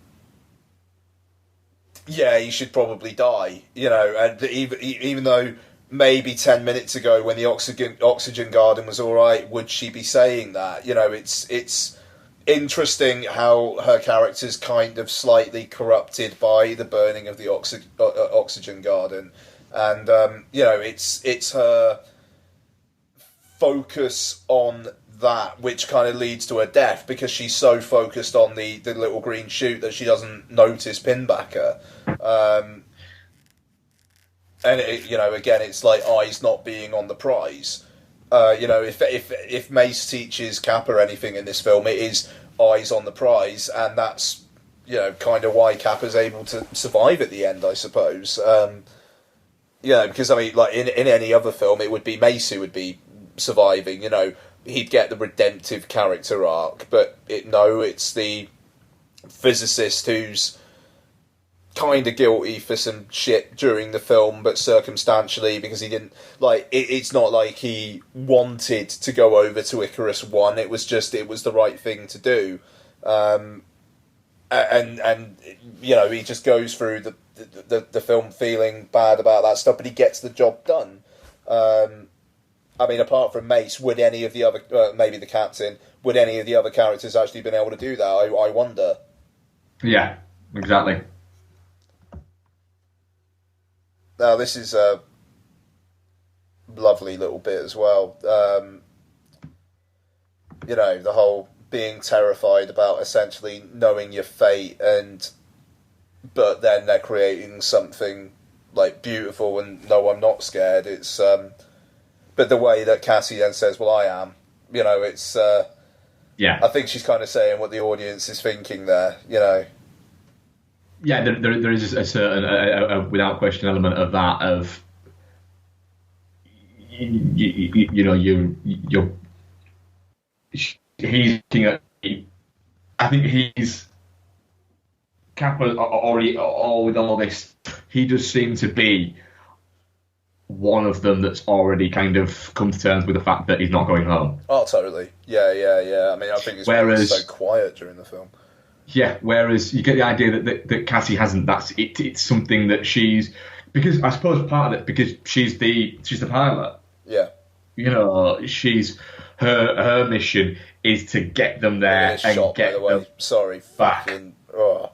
Yeah, he should probably die, you know. And even though maybe 10 minutes ago, when the oxygen garden was all right, would she be saying that? You know, it's interesting how her character's kind of slightly corrupted by the burning of the oxygen garden, and you know, it's her focus on that which kind of leads to her death, because she's so focused on the little green shoot that she doesn't notice Pinbacker. And you know, again, it's like eyes not being on the prize. You know, if Mace teaches Kappa anything in this film, it is eyes on the prize, and that's, you know, kind of why Kappa's able to survive at the end, I suppose. Yeah, because I mean, like in any other film, it would be Mace who would be surviving. You know, he'd get the redemptive character arc, but it's the physicist who's kind of guilty for some shit during the film, but circumstantially, because he didn't, like, it's not like he wanted to go over to Icarus 1, it was the right thing to do. And you know, he just goes through the film feeling bad about that stuff, but he gets the job done. I mean, apart from Mace, would any of the other, maybe the captain, would any of the other characters actually been able to do that? I wonder. Yeah, exactly. Now, this is a lovely little bit as well. You know, the whole being terrified about essentially knowing your fate, but then they're creating something like beautiful, and no, I'm not scared. It's but the way that Cassie then says, "Well, I am," you know, it's yeah. I think she's kind of saying what the audience is thinking there, you know. Yeah, there is a certain, without question, element of that of you know you're he's looking at. I think he's Kappa already, all with all this. He does seem to be one of them that's already kind of come to terms with the fact that he's not going home. Oh, totally. Yeah. I mean, I think it's so quiet during the film. Yeah, whereas you get the idea that Cassie hasn't. It's something that she's, because I suppose part of it because she's the pilot. Yeah. You know, her mission is to get them there and shot, get by the way. them. Sorry, back. fucking. Oh.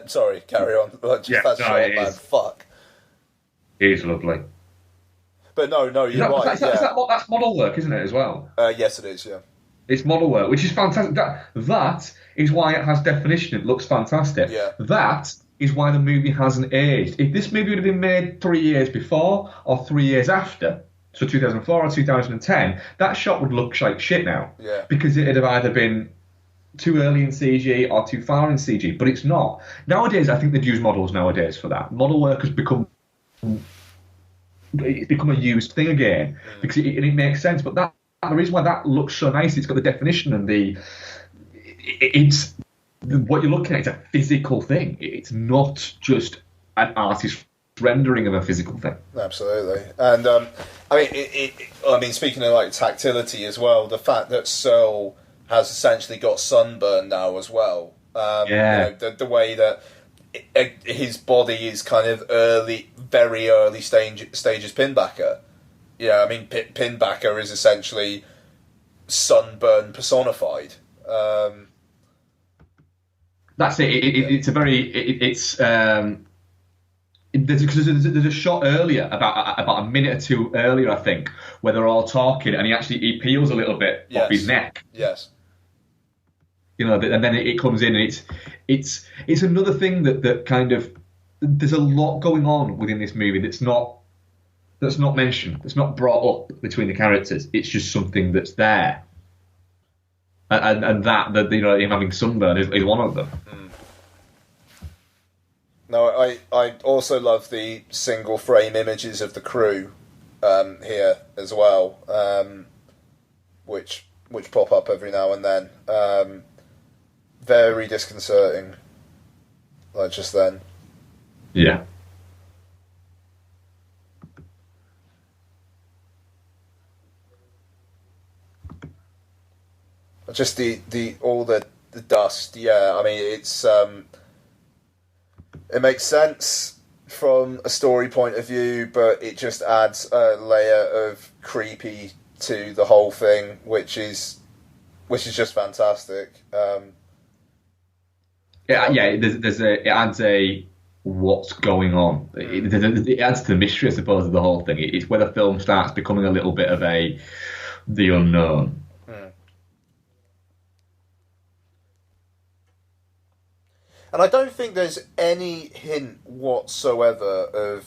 Sorry, carry on. That shot, man. Fuck. It is lovely. But no, you're right. That's model work, isn't it, as well? Yes, it is, yeah. It's model work, which is fantastic. That is why it has definition. It looks fantastic. Yeah. That is why the movie hasn't aged. If this movie would have been made 3 years before or 3 years after, so 2004 or 2010, that shot would look like shit now. Yeah. Because it would have either been too early in CG or too far in CG, but it's not. Nowadays, I think they'd use models nowadays for that. Model work has become a used thing again because it makes sense. But the reason why that looks so nice, it's got the definition and it's what you're looking at. It's a physical thing. It's not just an artist rendering of a physical thing. Absolutely, and I mean, speaking of like tactility as well, the fact that Searle has essentially got sunburn now as well. You know, the way that his body is kind of very early stages Pinbacker. Yeah, I mean, Pinbacker is essentially sunburn personified. That's it. It's a very there's a shot earlier about a minute or two earlier, I think, where they're all talking, and he peels a little bit off his neck. Yes. You know, and then it comes in, and it's another thing that kind of, there's a lot going on within this movie that's not mentioned, that's not brought up between the characters. It's just something that's there, and that you know, him having sunburn is one of them. No, I also love the single frame images of the crew here as well, which pop up every now and then. Very disconcerting, like just then. Yeah. Just the dust. Yeah, I mean, it's it makes sense from a story point of view, but it just adds a layer of creepy to the whole thing, which is just fantastic. It adds a what's going on. It adds to the mystery, I suppose, of the whole thing. It's where the film starts becoming a little bit of the unknown. And I don't think there's any hint whatsoever of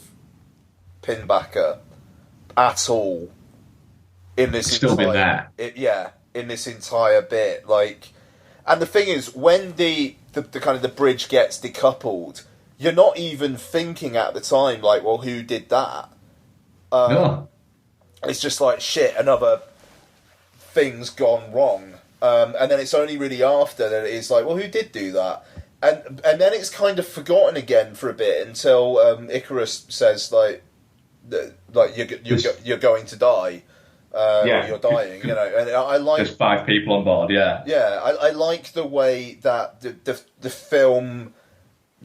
Pinbacker at all in this. Still been there. In this entire bit, like, and the thing is, when the kind of the bridge gets decoupled, you're not even thinking at the time, like, well, who did that? No. It's just like, shit, another thing's gone wrong. And then it's only really after that it's like, well, who did do that? And then it's kind of forgotten again for a bit until Icarus says, like you're going to die. Or you're dying, you know. And I like... There's 5 people on board, yeah. Yeah, I like the way that the film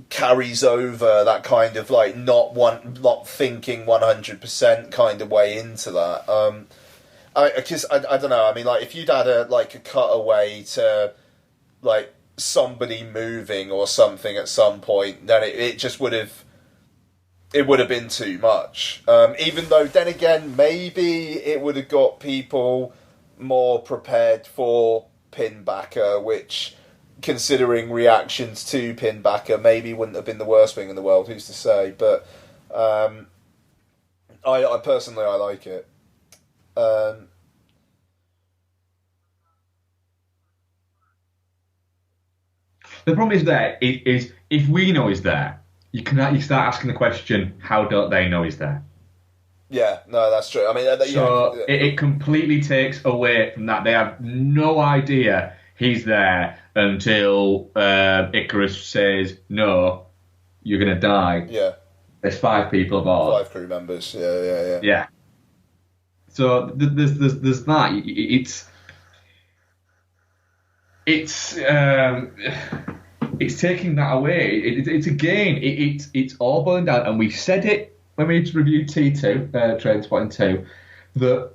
carries over that kind of like not thinking 100% kind of way into that. Because I don't know. I mean, like if you'd had a cutaway to like somebody moving or something at some point, then it just would have been too much. Even though, then again, maybe it would have got people more prepared for Pinbacker, which, considering reactions to Pinbacker, maybe wouldn't have been the worst thing in the world. Who's to say? But I personally like it. The problem is if we know he's there, you start asking the question, how don't they know he's there? Yeah, no, that's true. I mean, it completely takes away from that. They have no idea he's there until Icarus says, "No, you're gonna die." Yeah, there's 5 people aboard. 5 crew members. Yeah. Yeah. So there's that. It's taking that away. It's again. It's all boiling down, and we said it when we reviewed T2, Trainspotting 2, that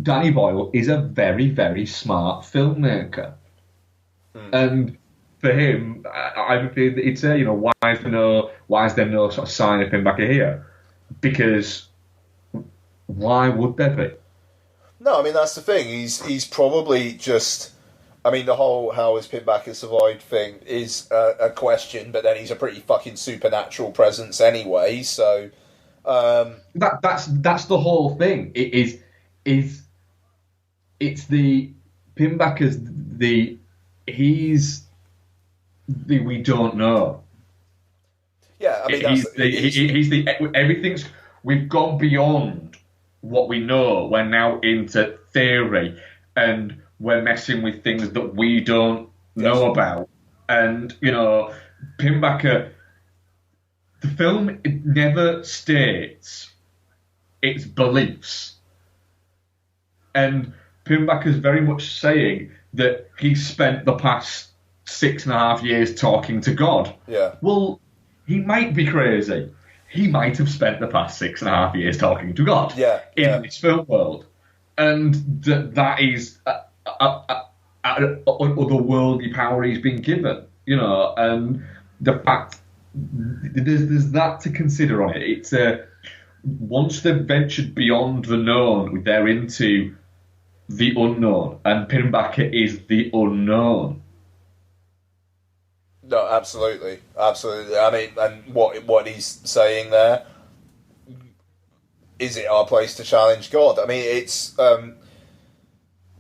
Danny Boyle is a very, very smart filmmaker, and for him, it's why is there no sort of sign of him back here? Because why would there be? No, I mean that's the thing. He's probably just. I mean, the whole how has Pinbacker survived thing is a question, but then he's a pretty fucking supernatural presence anyway. So that's the whole thing. It's the Pinbacker's he's the we don't know. Yeah, I mean he's the everything's we've gone beyond what we know. We're now into theory and. We're messing with things that we don't know about. And, Pinbacker, the film it never states its beliefs. And Pinbacker's very much saying that he's spent the past 6.5 years talking to God. Yeah. Well, he might be crazy. He might have spent the past 6.5 years talking to God in this film world. And that is... otherworldly power he's been given, and the fact there's that to consider on it. It's once they've ventured beyond the known, they're into the unknown, and Pinbacker is the unknown. No, absolutely. I mean, and what he's saying there, is it our place to challenge God? I mean, it's.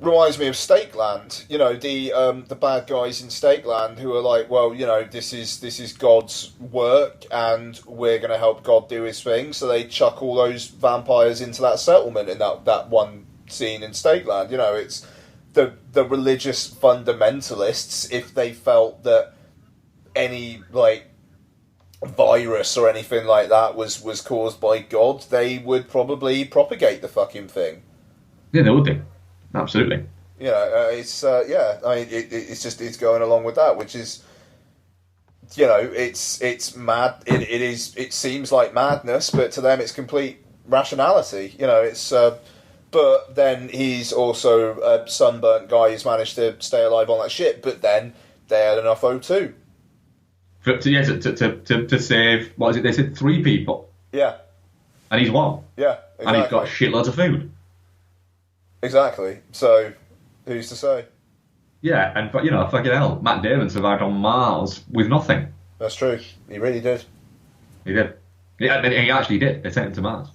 Reminds me of Stakeland, the bad guys in Stakeland who are like, well, this is God's work and we're going to help God do his thing. So they chuck all those vampires into that settlement in that one scene in Stakeland. It's the religious fundamentalists, if they felt that any virus or anything like that was caused by God, they would probably propagate the fucking thing. Yeah, they would do. Absolutely. It's I mean, it's going along with that, which is, it's mad. It seems like madness, but to them it's complete rationality. It's. But then he's also a sunburnt guy who's managed to stay alive on that ship. But then they had enough O2. To save, what is it? They said 3 people. Yeah. And he's one. Yeah. Exactly. And he's got shitloads of food. Exactly. So, who's to say? Yeah, and fucking hell, Matt Damon survived on Mars with nothing. That's true. He really did. He did. Yeah, and he actually did. They sent him to Mars.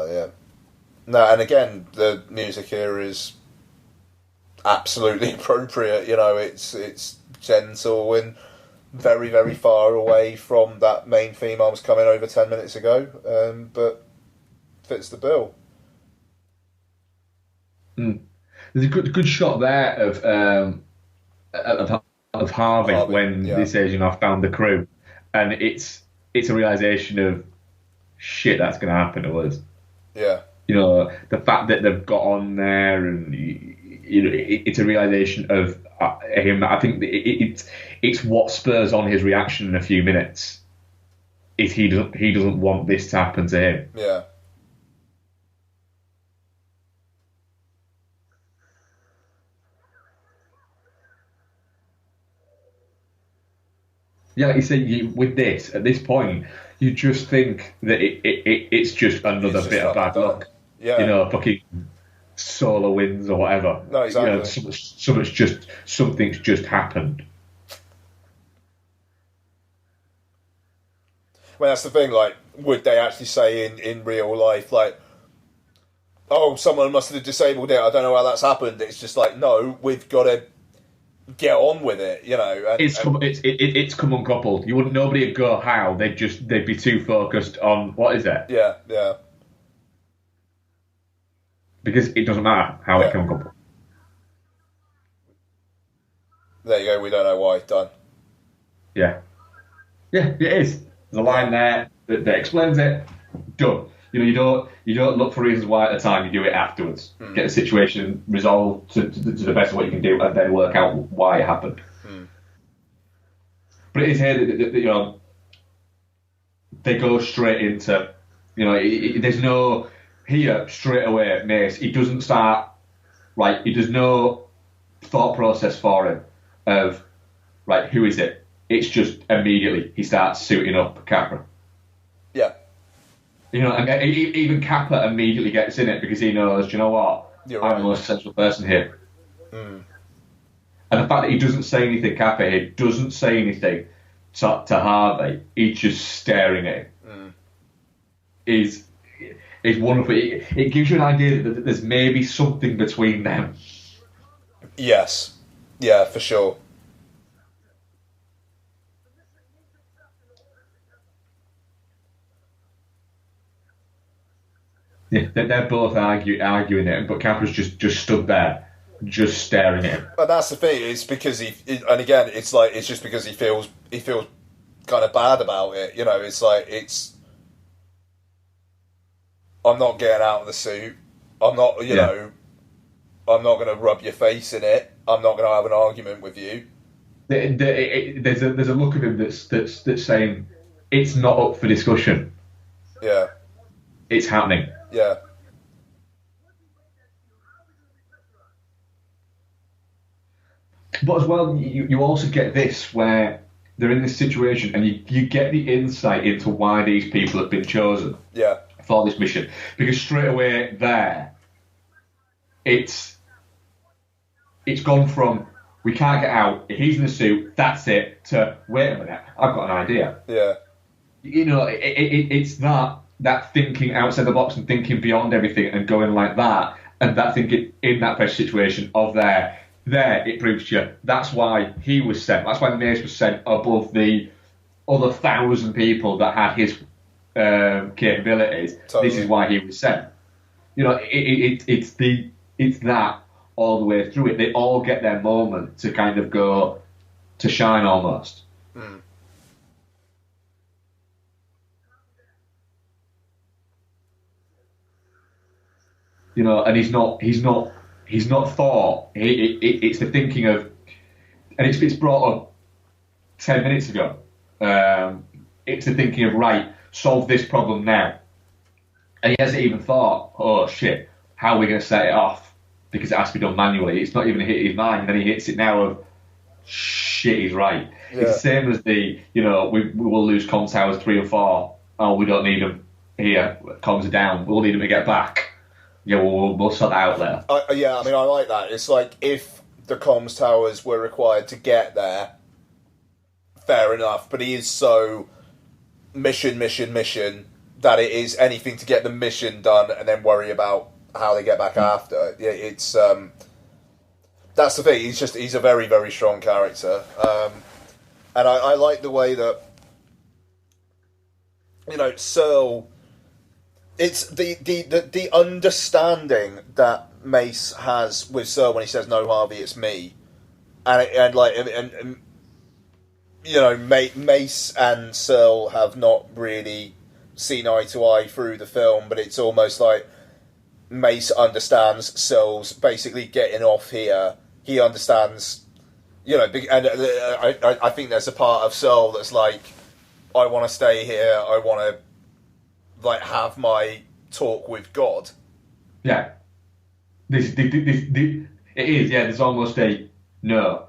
Yeah. No, and again, the music here is absolutely appropriate. It's gentle and very, very far away from that main theme I was coming over 10 minutes ago, but fits the bill. There's a good shot there of Harvey when he says, I've found the crew, and it's a realization of shit that's going to happen to us. Yeah. The fact that they've got on there and it's a realization of him. I think it's what spurs on his reaction in a few minutes. Is he doesn't want this to happen to him. Yeah. Yeah, like you say, with this, at this point, you just think that it's just another bit of bad luck. Yeah. Fucking solar winds or whatever. No, exactly. Something's just happened. Well, that's the thing, like, would they actually say in real life, like, oh, someone must have disabled it, I don't know how that's happened. It's just like, no, we've got to get on with it, It's come uncoupled. Nobody would go how. They'd be too focused on what is it. Yeah. Because it doesn't matter how it come uncoupled. There you go. We don't know why. Done. Yeah, it is. There's a line there that explains it. Done. You don't look for reasons why at the time. You do it afterwards. Get the situation resolved to the best of what you can do, and then work out why it happened. But it is here that they go straight into there's no here straight away. Mace, he doesn't start right. There's no thought process for him of right. Who is it? It's just immediately he starts suiting up Capra. Yeah. And even Kappa immediately gets in it because he knows, I'm the most central person here. And the fact that he doesn't say anything, Kappa here, doesn't say anything to Harvey, he's just staring at him, is wonderful. It gives you an idea that there's maybe something between them. Yes. Yeah, for sure. Yeah, they're both arguing it, but Capra's just stood there, just staring at him. And that's the thing. It's because it's just because he feels kind of bad about it. I'm not getting out of the suit. I'm not, I'm not going to rub your face in it. I'm not going to have an argument with you. There's a look of him that's saying it's not up for discussion. Yeah, it's happening. Yeah. But as well, you also get this where they're in this situation, and you get the insight into why these people have been chosen. Yeah. For this mission, because straight away there, it's gone from we can't get out, he's in the suit, that's it, to wait a minute, I've got an idea. Yeah. It's that thinking outside the box and thinking beyond everything and going like that, and that thinking in that pressure situation of there it proves to you that's why he was sent. That's why Mace was sent above the other 1,000 people that had his capabilities. Totally. This is why he was sent. It's that all the way through it. They all get their moment to kind of go to shine almost. Mm. And he's not thought. It's the thinking of, and it's brought up 10 minutes ago. It's the thinking of right. Solve this problem now. And he hasn't even thought, oh shit, how are we going to set it off? Because it has to be done manually. It's not even hit his mind, and then he hits it now of, shit, he's right. Yeah. It's the same as we will lose comms towers 3 and 4. Oh, we don't need them here. Comms are down. We'll need them to get back. Yeah, we'll sort that out there. I like that. It's like if the comms towers were required to get there, fair enough, but he is so mission that it is anything to get the mission done and then worry about how they get back after. Yeah, it's that's the thing. He's a very, very strong character, and I like the way that Searle. It's the understanding that Mace has with Searle when he says no, Harvey, it's me, and Mace and Searle have not really seen eye to eye through the film, but it's almost like Mace understands Syl's basically getting off here. He understands, and I think there's a part of Syl that's like, I want to stay here. I want to have my talk with God. Yeah. It is. Yeah. There's almost a no.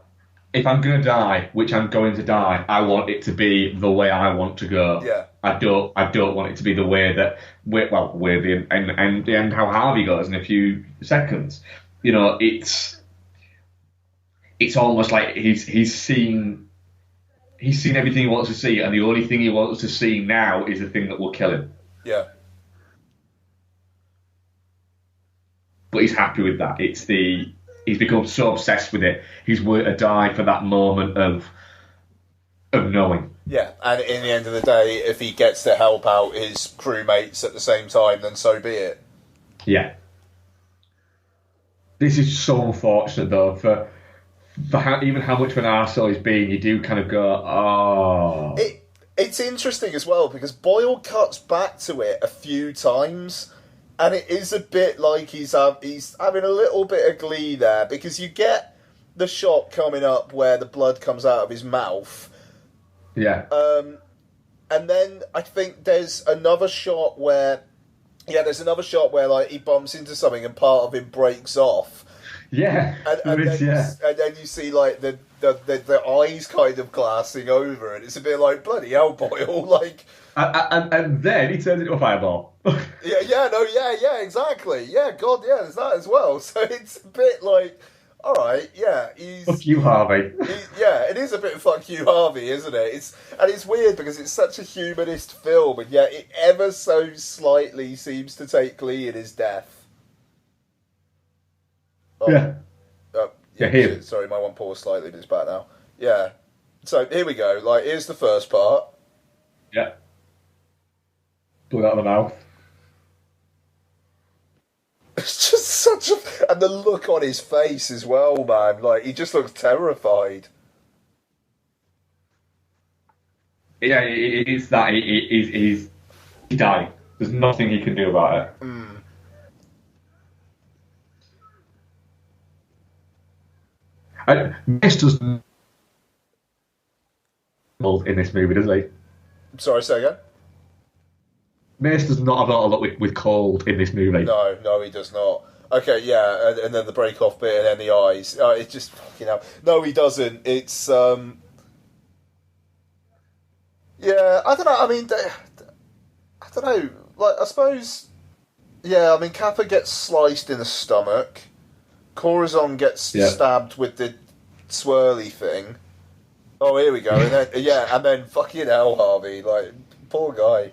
If I'm going to die, which I'm going to die, I want it to be the way I want to go. Yeah. I don't want it to be the way that and how Harvey goes in a few seconds. It's almost like he's seen everything he wants to see, and the only thing he wants to see now is the thing that will kill him. Yeah. But he's happy with that. He's become so obsessed with it. He's willing to die for that moment of knowing. Yeah, and in the end of the day, if he gets to help out his crewmates at the same time, then so be it. Yeah. This is so unfortunate, though, for even how much of an arsehole he's being, you do kind of go, oh. It's interesting as well, because Boyle cuts back to it a few times, and it is a bit like he's having a little bit of glee there, because you get the shot coming up where the blood comes out of his mouth. Yeah. And then I think there's another shot where he bumps into something and part of him breaks off. Yeah. And then you see like the eyes kind of glassing over, and it's a bit like, bloody hell, Boyle, like. And then he turns into a fireball. yeah, exactly. Yeah, God, yeah, there's that as well. So it's a bit like, all right, yeah, fuck you, Harvey. It is a bit fuck you, Harvey, isn't it? It's weird because it's such a humanist film, and yet it ever so slightly seems to take glee in his death. Oh, yeah. Here. Sorry, my one paused slightly, but it's back now. Yeah. So here we go. Like, here's the first part. Yeah. Blood out of the mouth. It's just such a... And the look on his face as well, man. Like, he just looks terrified. Yeah, it is that. He died. There's nothing he can do about it. Mm. Mace doesn't in this movie, does he? Sorry, say again? Mace does not have a lot of luck with cold in this movie. No, he does not. Okay, yeah, and then the break off bit, and then the eyes. It's just fucking hell. No, he doesn't. It's yeah, I don't know. I mean, I don't know. Like, I suppose, yeah. I mean, Kappa gets sliced in the stomach. Corazon gets stabbed with the swirly thing. Oh, here we go. And then and then fucking hell, Harvey. Like, poor guy.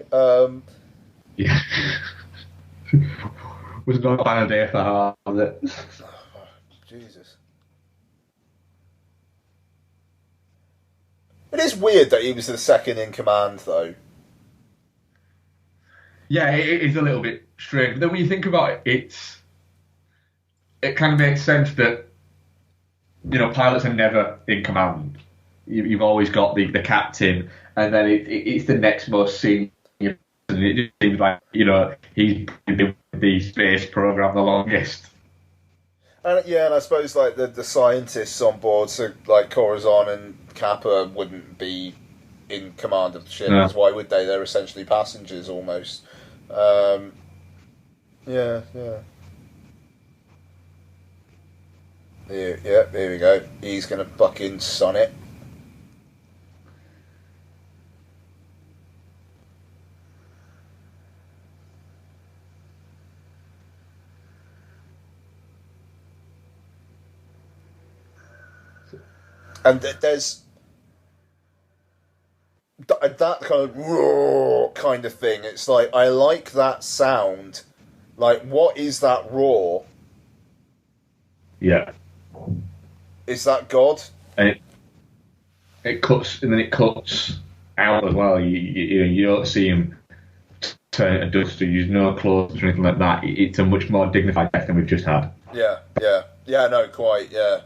Yeah. Was not a bad idea for her, was it? Jesus. It is weird that he was the second in command, though. Yeah, it is a little bit strange. But then when you think about it, it kind of makes sense that, pilots are never in command. You've always got the captain, and then it's the next most senior. And it just seems like, he's been with the space program the longest. And I suppose like the scientists on board, so like Corazon and Kappa wouldn't be in command of the ship, because why would they? They're essentially passengers almost. Yeah. Here we go. He's gonna fucking son it. And there's that kind of roar kind of thing. It's like, I like that sound. Like, what is that roar? Yeah. Is that God? And it cuts, and then it cuts out as well. You don't see him turn into dust, or use no clothes or anything like that. It's a much more dignified death than we've just had. Yeah, no, quite, yeah.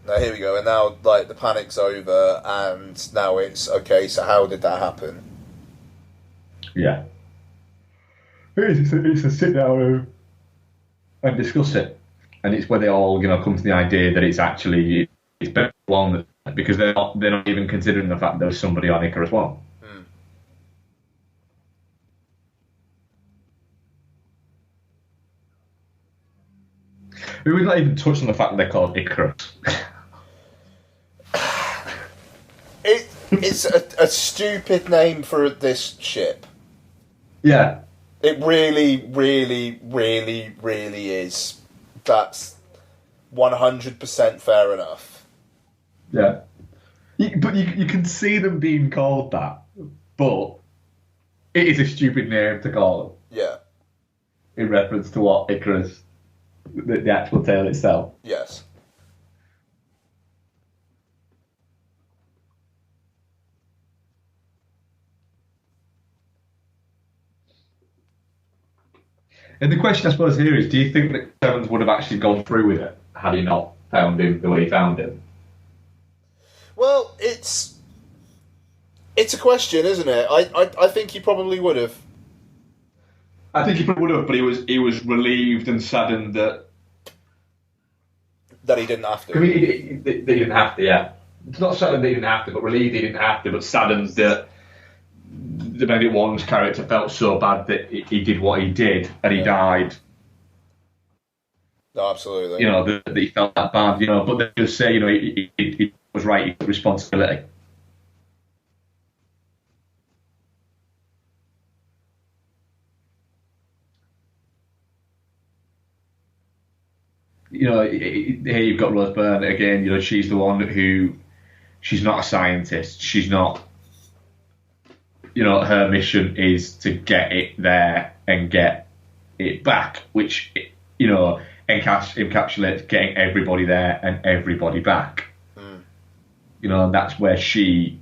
Now here we go, and now like the panic's over, and now it's okay. So how did that happen? Yeah. It's a sit down and discuss it, and it's where they all come to the idea that it's better one because they're not even considering the fact that there's somebody on Icar as well. We've not even touched on the fact that they're called Icarus. It's a stupid name for this ship. Yeah. It really, really, really, really is. That's 100% fair enough. Yeah. But you can see them being called that, but it is a stupid name to call them. Yeah. In reference to what Icarus, the actual tale itself. Yes. And the question, I suppose, here is: do you think that Sevens would have actually gone through with it had he not found him the way he found him? Well, it's a question, isn't it? I think he probably would have. I think he probably would have, but he was relieved and saddened that he didn't have to. I mean, he didn't have to. Yeah, it's not saddened that he didn't have to, but relieved he didn't have to. But saddened that the Benedict Wong's character felt so bad that he did what he did and he died. No, absolutely. That he felt that bad. But they just say, he was right. He took responsibility. Here you've got Rose Byrne again. She's the one who, she's not a scientist. She's not. Her mission is to get it there and get it back, which encapsulates getting everybody there and everybody back. And that's where she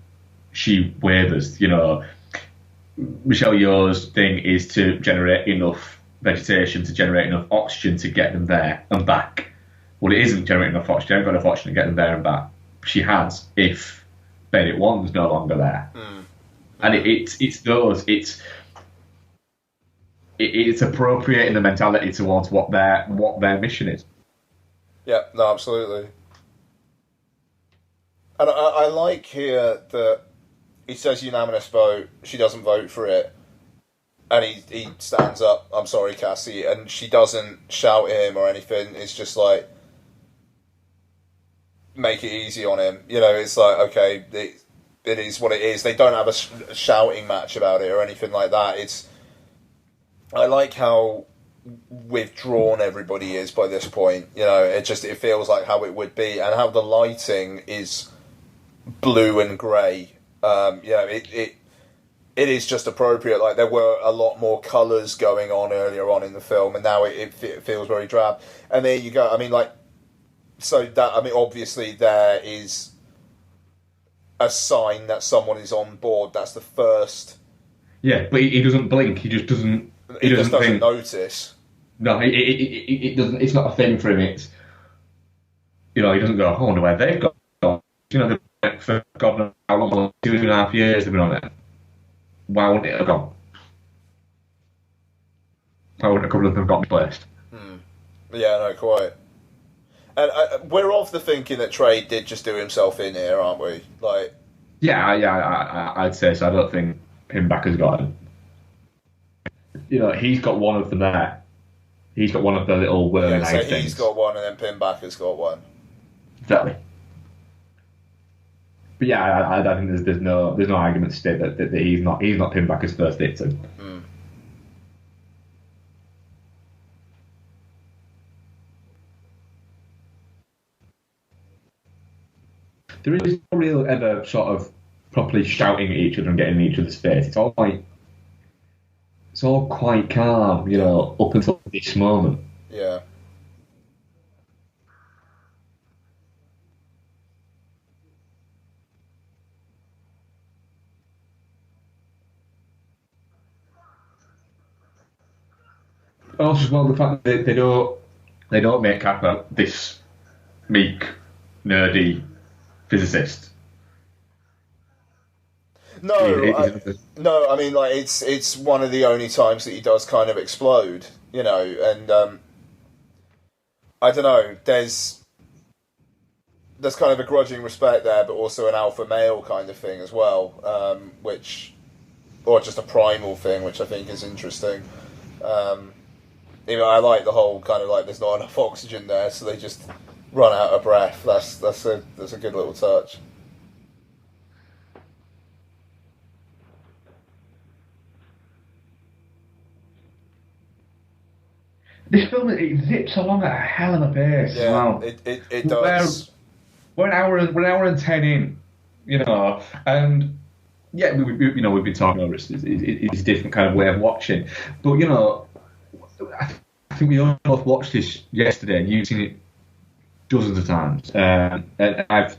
wavers. Michelle Yeoh's thing is to generate enough vegetation to generate enough oxygen to get them there and back. Well, it isn't generating enough oxygen. She hasn't got enough oxygen to get them there and back. She has if Benedict Wong's no longer there. And it's those. It's appropriating the mentality towards what their mission is. Yeah, no, absolutely. And I like here that he says unanimous vote. She doesn't vote for it, and he stands up. I'm sorry, Cassie, and she doesn't shout at him or anything. It's just like make it easy on him. It's like okay. It is what it is. They don't have a shouting match about it or anything like that. I like how withdrawn everybody is by this point. It feels like how it would be, and how the lighting is blue and grey. It is just appropriate. Like there were a lot more colours going on earlier on in the film, and now it feels very drab. And there you go. I mean, obviously there is a sign that someone is on board. That's the first. Yeah, but he doesn't blink. He just doesn't. He just doesn't notice. No, it doesn't. It's not a thing for him. It's he doesn't go. I wonder where they've gone. They've been for God knows how long, 2.5 years they've been on it. Why wouldn't it have gone? Why wouldn't a couple of them have got misplaced? Yeah, no, quite. And we're of the thinking that Trey did just do himself in here, aren't we? Like, yeah, I'd say so. I don't think Pinbacker's got him. He's got one of them there. He's got one of the little whirling so things. He's got one, and then Pinbacker's got one. Exactly. But yeah, I think there's no argument to state that he's not Pinbacker's first victim. There is no real ever sort of properly shouting at each other and getting in each other's face. It's all quite calm, up until this moment. Yeah. Also, as well, the fact that they don't make Kappa this meek, nerdy physicist. No, I mean, like, it's one of the only times that he does kind of explode, you know, and I don't know, there's kind of a grudging respect there, but also an alpha male kind of thing as well, or just a primal thing, which I think is interesting. I like the whole kind of like there's not enough oxygen there, so they just run out of breath. That's a good little touch. This film, it zips along at a hell of a pace. Yeah, wow. It does. We're an hour and 10 in, you know, and yeah, we've been talking over it's a different kind of way of watching, but you know, I think we all both watched this yesterday, and you've seen it dozens of times, and I've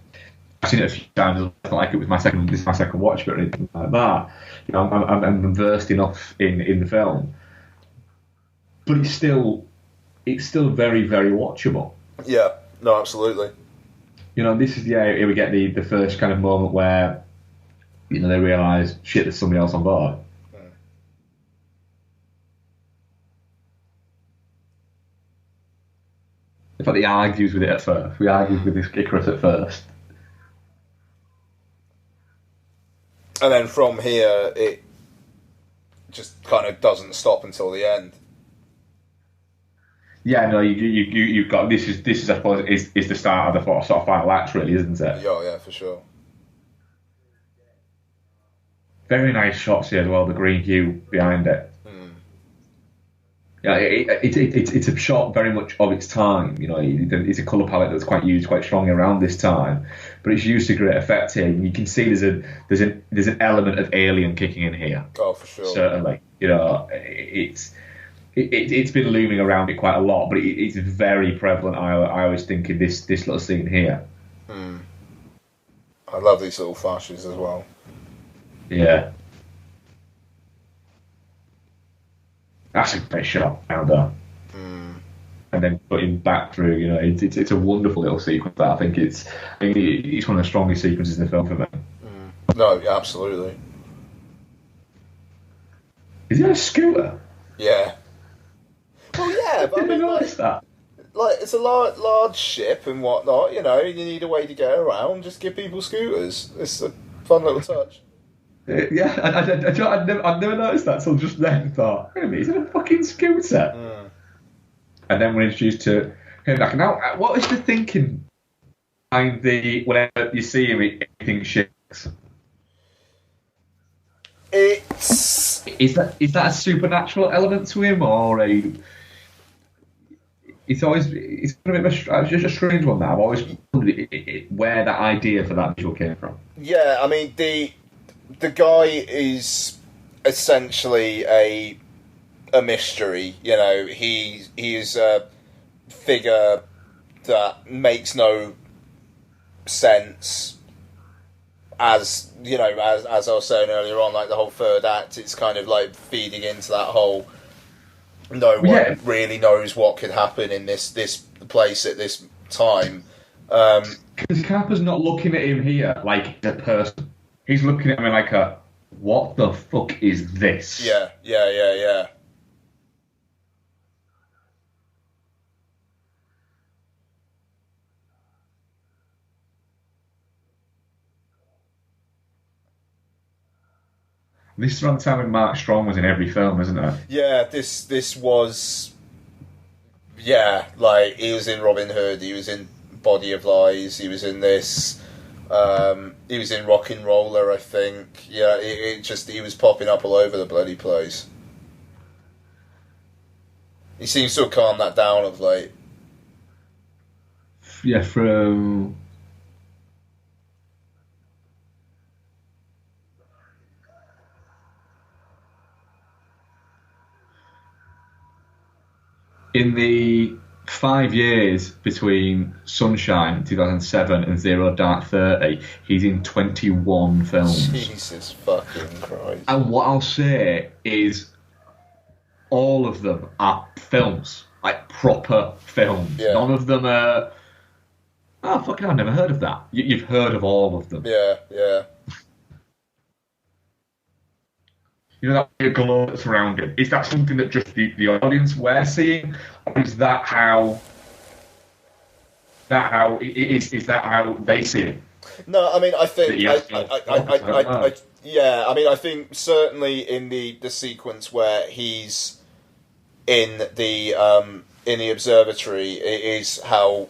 seen it a few times. I felt like it was my second watch, but anything like that. You know, I'm versed enough in the film. But it's still very, very watchable. Yeah, no, absolutely. You know, this is here we get the first kind of moment where, you know, they realise shit, there's somebody else on board. In fact, he argues with it at first. We argued with this Icarus at first. And then from here, it just kind of doesn't stop until the end. Yeah, no, you've got this is I suppose is the start of the sort of final act, really, isn't it? Yeah, for sure. Very nice shots here as well. The green hue behind it. Yeah, it's a shot very much of its time. You know, it's a colour palette that's quite used quite strongly around this time, but it's used to great effect here. And you can see there's an element of Alien kicking in here. Oh, for sure. Certainly, you know, it's been looming around it quite a lot, but it's very prevalent. I always think in this little scene here. I love these little flashes as well. Yeah. That's a great shot now, though. And then putting back through, you know, it's a wonderful little sequence. That I think it's one of the strongest sequences in the film for me. No, absolutely. Is it a scooter? Yeah. Well, yeah, but I didn't mean, notice that. Like, it's a large ship and whatnot. You know, you need a way to get around. Just give people scooters. It's a fun little touch. Yeah, I'd never noticed that until just then. I thought, wait a minute, is it a fucking scooter? And then we're introduced to him. Like, now, what is the thinking behind whenever you see him, everything shakes? Is that a supernatural element to him, or it's a bit of a strange one. That I've always wondered where that idea for that visual came from. Yeah, I mean the guy is essentially a mystery. You know, he is a figure that makes no sense. As you know, as I was saying earlier on, like the whole third act, it's kind of like feeding into that whole. No one really knows what could happen in this place at this time. Because Kappa's not looking at him here like a person. He's looking at him like what the fuck is this? Yeah. This is around the time when Mark Strong was in every film, isn't it? Yeah, this was... Yeah, like, he was in Robin Hood, he was in Body of Lies, he was in this... he was in Rock and Roller, I think. Yeah, he was popping up all over the bloody place. He seems to have calmed that down of late. Yeah, from... In the 5 years between Sunshine 2007 and Zero Dark 30, he's in 21 films. Jesus fucking Christ. And what I'll say is all of them are films, like proper films. Yeah. None of them are... Oh, fucking I've never heard of that. You've heard of all of them. Yeah. You know, that weird glow that's around him. Is that something that just the audience we're seeing, or is that how is that how they see it? No, I mean, I think, yeah, I mean, I think certainly in the sequence where he's in the observatory, it is how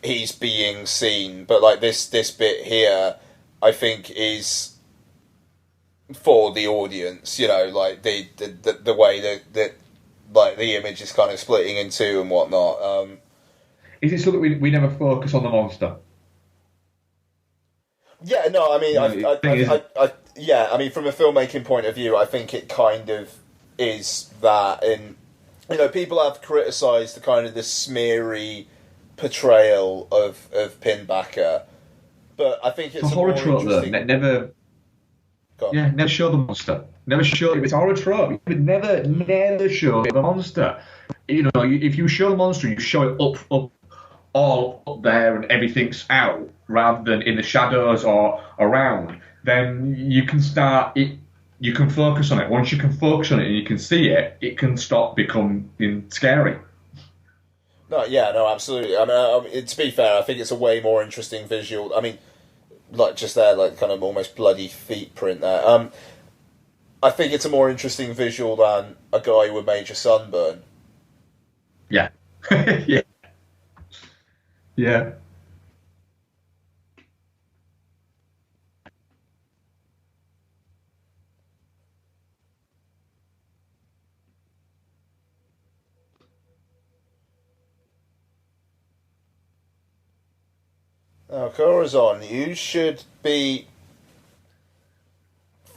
he's being seen. But like this bit here, I think is for the audience. You know, like the way that like the image is kind of splitting in two and whatnot. Is it so that we never focus on the monster? Yeah, no, I mean, yeah, I mean, from a filmmaking point of view, I think it kind of is that. And you know, people have criticised the kind of the smeary portrayal of Pinbacker, but I think it's a horror trope. Though never show the monster. Never show it's a horror trope. You never show the monster. You know, if you show the monster, you show it up all up there and everything's out rather than in the shadows or around, then you can start it. You can focus on it. Once you can focus on it and you can see it, it can stop becoming scary. No, yeah, no, absolutely. I mean, to be fair, I think it's a way more interesting visual. I mean, like just there, like kind of almost bloody feet print there. I think it's a more interesting visual than a guy with major sunburn. Yeah. Yeah. Yeah. Now, Corazon, you should be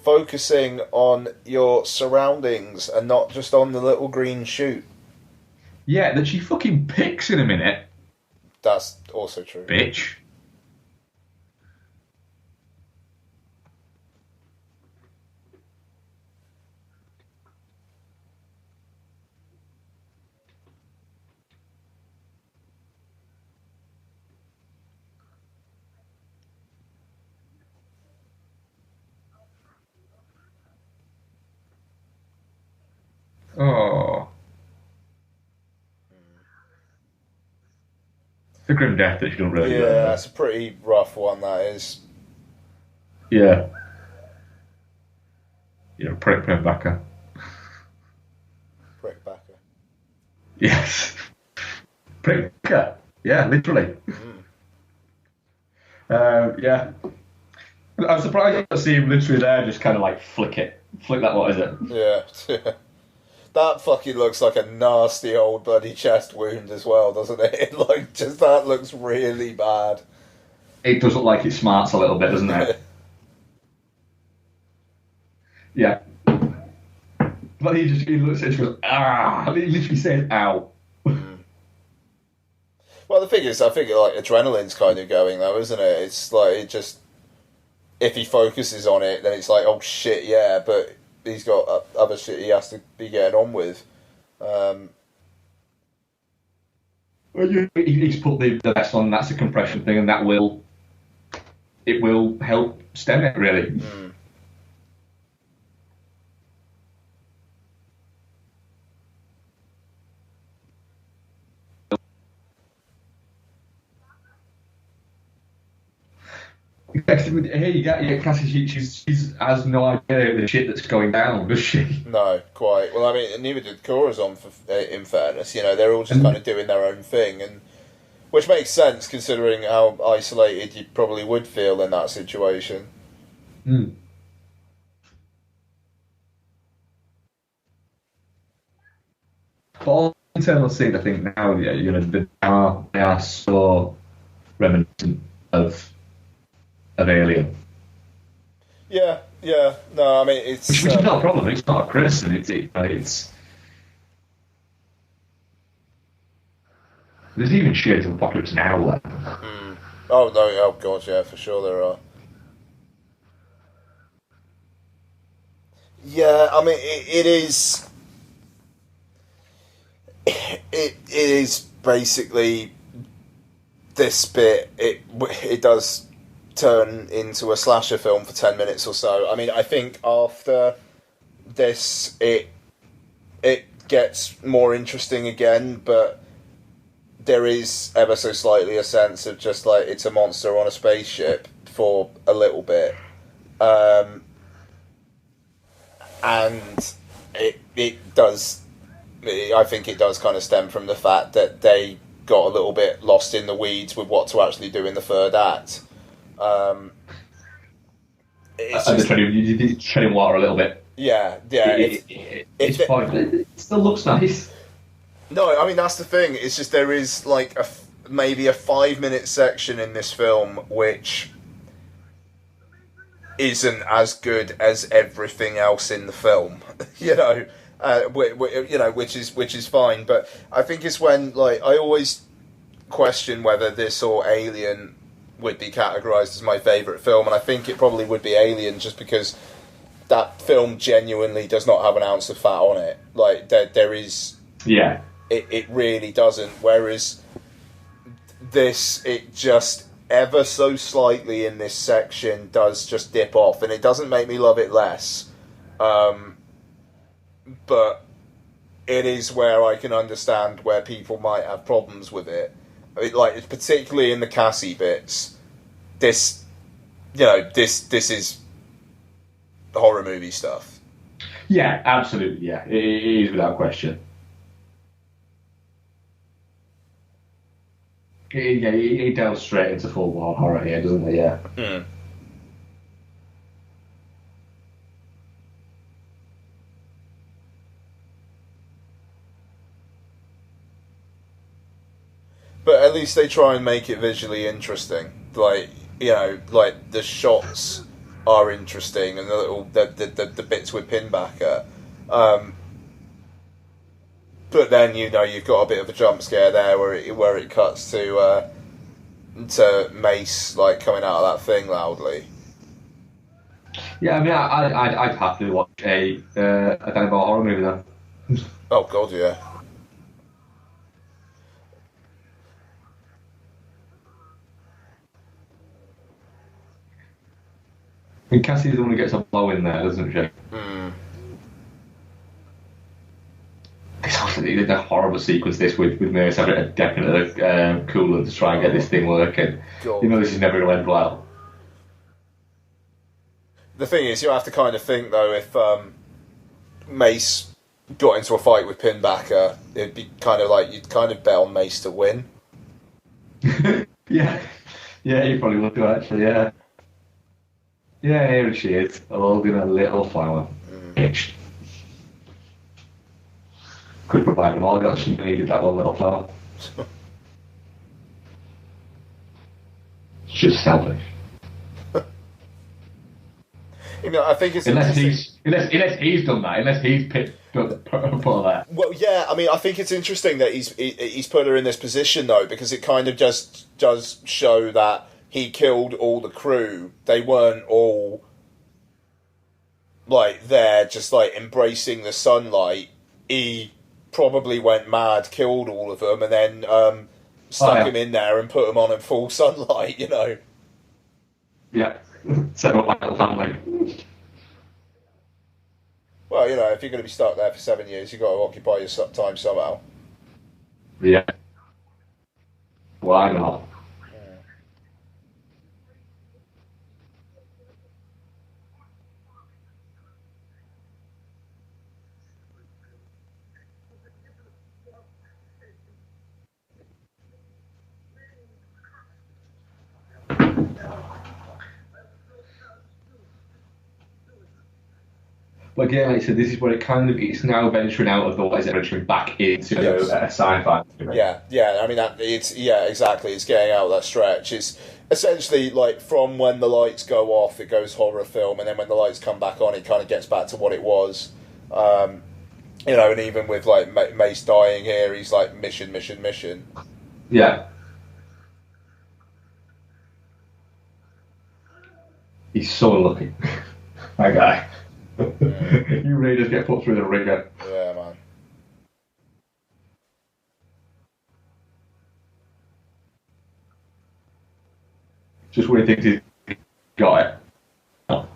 focusing on your surroundings and not just on the little green shoot. Yeah, that she fucking picks in a minute. That's also true. Bitch. Oh. It's a grim death that she don't really Yeah, that's a pretty rough one, that is. Yeah. Yeah, Prickbacker. Prickbacker. Yes. Pricker. Yeah, literally. Yeah. I'm surprised to see him literally there, just kind of like flick it. Flick that, what is it? Yeah. That fucking looks like a nasty old bloody chest wound as well, doesn't it? Like, just that looks really bad. It does look like it smarts a little bit, doesn't it? Yeah. But he looks at it and goes, ah! He literally says, ow. Well, the thing is, I think like adrenaline's kind of going though, isn't it? It's like it just if he focuses on it, then it's like, oh shit, yeah. But he's got other shit he has to be getting on with. Well, he's put the vest on. That's a compression thing, and that will help stem it really. Hey, you got Cassie. She has no idea of the shit that's going down, does she? No, quite. Well, I mean, neither did Corazon. In fairness, you know, they're all just kind of doing their own thing, and which makes sense considering how isolated you probably would feel in that situation. But all internal scenes, I think now, yeah, you know, they are so reminiscent of Alien. Yeah. No, I mean it's which is not a problem. It's not a criticism. It's there's even shades of Apocalypse Now there. Oh no! Oh god, yeah, for sure there are. Yeah, I mean it is. It is basically this bit. It does turn into a slasher film for 10 minutes or so. I mean, I think after this it gets more interesting again, but there is ever so slightly a sense of just like it's a monster on a spaceship for a little bit, and it does. I think it does kind of stem from the fact that they got a little bit lost in the weeds with what to actually do in the third act. They're treading water a little bit. Yeah. It's fine, but it still looks nice. No, I mean that's the thing. It's just there is like maybe a 5-minute section in this film which isn't as good as everything else in the film. Which is fine. But I think it's when like I always question whether this or Alien would be categorized as my favourite film, and I think it probably would be Alien just because that film genuinely does not have an ounce of fat on it. Like there is, yeah, it really doesn't. Whereas this, it just ever so slightly in this section does just dip off, and it doesn't make me love it less. But it is where I can understand where people might have problems with it. I mean, like particularly in the Cassie bits, this is horror movie stuff. Yeah, absolutely. Yeah, it is without question. He delves straight into full-blown horror here, doesn't he? Yeah. Mm. But at least they try and make it visually interesting. Like like the shots are interesting, and the bits with Pinbacker. But then you've got a bit of a jump scare there where it cuts to Mace like coming out of that thing loudly. Yeah, I mean, I'd happily watch a Cannibal horror movie then. Oh god, yeah. I mean, Cassie's the one who gets a blow in there, doesn't she? Mm. They did a horrible sequence this with Mace having a definite cooler to try and get this thing working. God. This is never going to end well. The thing is, you have to kind of think though, if Mace got into a fight with Pinbacker, it'd be kind of like you'd kind of bet on Mace to win. Yeah, you probably would do actually. Yeah, here she is, holding a little flower. Mm. Could provide them all. Got she needed that one little flower. It's just selfish. I think it's unless he's done that. Unless he's put that. Well, yeah. I mean, I think it's interesting that he's put her in this position though, because it kind of just does show that he killed all the crew. They weren't all like there, just like embracing the sunlight. He probably went mad, killed all of them, and then stuck him in there and put him on in full sunlight. Yeah. Set up my little family. Well, if you're going to be stuck there for 7 years, you've got to occupy your time somehow. Yeah. Why not? But yeah, like I said, this is where it's now venturing out of the what is it, venturing back into a sci-fi. Yeah. I mean, exactly. It's getting out of that stretch. It's essentially like from when the lights go off, it goes horror film, and then when the lights come back on, it kind of gets back to what it was. And even with like Mace dying here, he's like mission. Yeah. He's so lucky. That guy. You really just get put through the ringer. Yeah, man. Just when he thinks he's got it. Oh.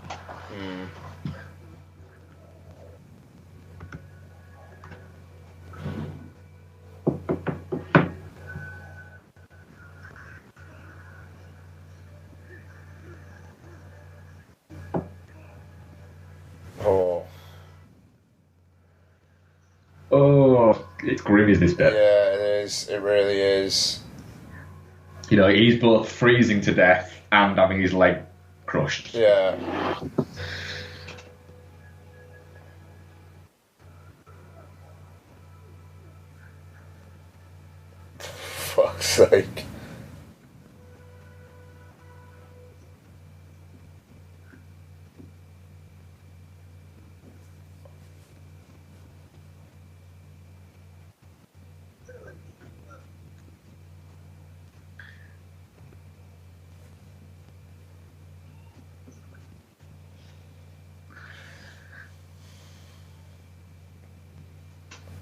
It's grim, is this bit? Yeah, it is. It really is. You know, he's both freezing to death and having his leg crushed. Yeah. Fuck's sake.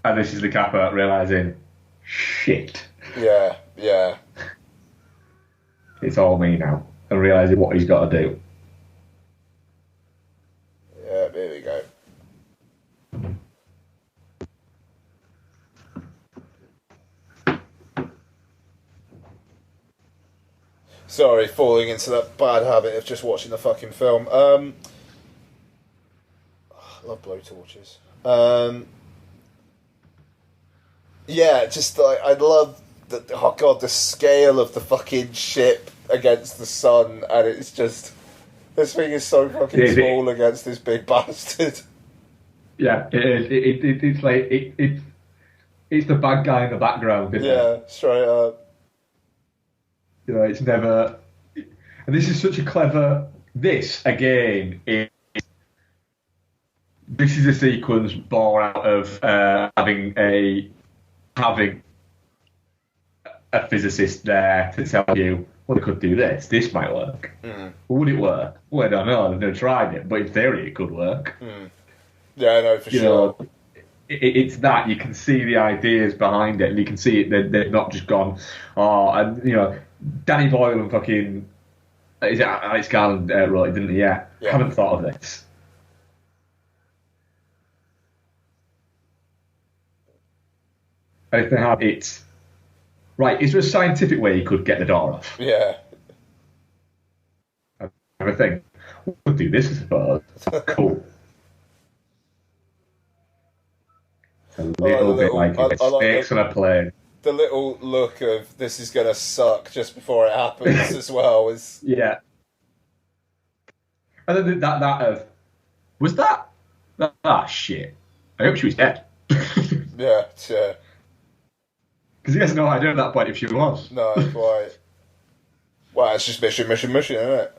And this is the Kappa realising, shit. Yeah, yeah. It's all me now. And realising what he's got to do. Yeah, there we go. Sorry, falling into that bad habit of just watching the fucking film. I love blowtorches. Yeah, just like I love the the scale of the fucking ship against the sun, and it's just this thing is so fucking small against this big bastard. Yeah, it is. It's like it's the bad guy in the background, isn't it? Yeah, straight up. You know, it's never. And this is such a clever. This again is. This is a sequence born out of having a physicist there to tell you, well, they could do this. This might work. Mm. Would it work? Well, I don't know. I've never tried it, but in theory, it could work. Mm. Yeah, I know for you sure. Know, it's that you can see the ideas behind it, and you can see it. They've not just gone, oh, and you know, Danny Boyle and fucking is it Alex Garland wrote it, didn't he? Yeah. Haven't thought of this. And if they have, it's right. Is there a scientific way you could get the door off? Yeah. I think we'll do this, I suppose. Cool. A little bit like snakes on a plane. The little look of this is gonna suck just before it happens as well is And then that of was that shit. I hope she was dead. yeah. Because he has no idea at that point if she was. No, quite. Well, it's just mission, isn't it?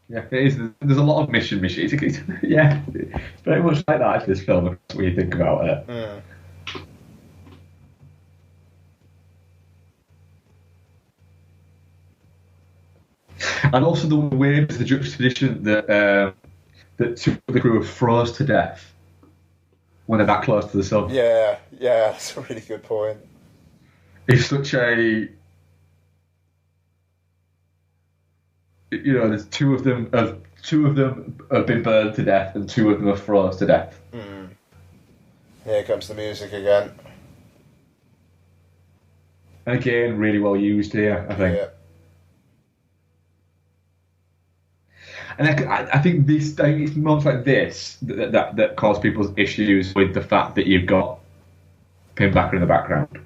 Yeah, it is. There's a lot of mission. It's yeah, it's very much like that. This film, when you think about it. Mm. And also the way the juxtaposition that two of the crew are froze to death when they're that close to the sun. Yeah, that's a really good point. It's such a, you know, there's two of them have been burned to death and two of them are froze to death. Mm. Here comes the music again. Again, really well used here, I think. Yeah. And I think it's moments like this that cause people's issues with the fact that you've got Pinbacker in the background.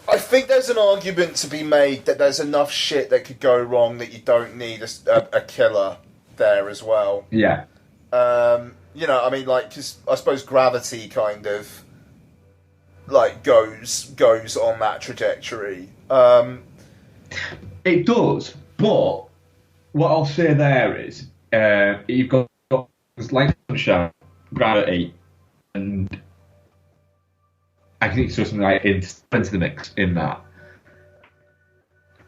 I think there's an argument to be made that there's enough shit that could go wrong that you don't need a killer there as well. Yeah. You know, I mean, like, because I suppose gravity kind of like goes on that trajectory. It does, but what I'll say there is you've got like Sunshine, Gravity, and I think it's just like into the mix in that.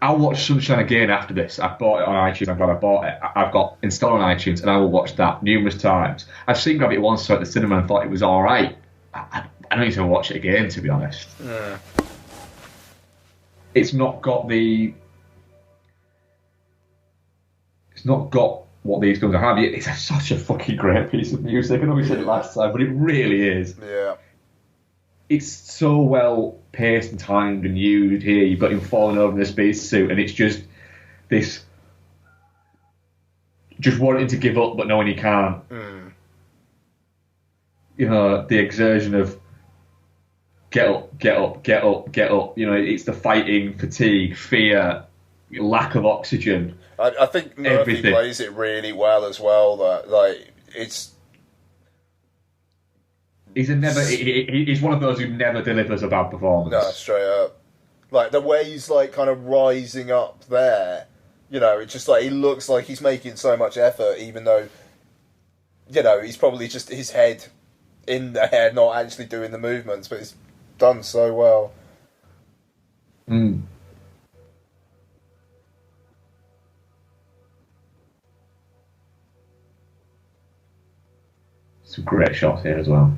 I'll watch Sunshine again after this. I've bought it on iTunes. I'm glad I bought it. I've got installed on iTunes, and I will watch that numerous times. I've seen Gravity once at the cinema and thought it was all right. I don't need to watch it again, to be honest. Yeah. It's not got the. It's not got what these films have. It's such a fucking great piece of music. I know we said it last time, but it really is. Yeah. It's so well paced and timed and used here. You've got him falling over in a space suit, and it's just this, just wanting to give up but knowing he can't. You know, the exertion of get up, get up, get up, get up. You know, it's the fighting, fatigue, fear, lack of oxygen. I think Murphy plays it really well as well. That like it's. He's he's one of those who never delivers a bad performance. No, straight up. Like the way he's like kind of rising up there, you know, it's just like he looks like he's making so much effort, even though, you know, he's probably just his head in there, not actually doing the movements, but it's done so well. Some great shots here as well.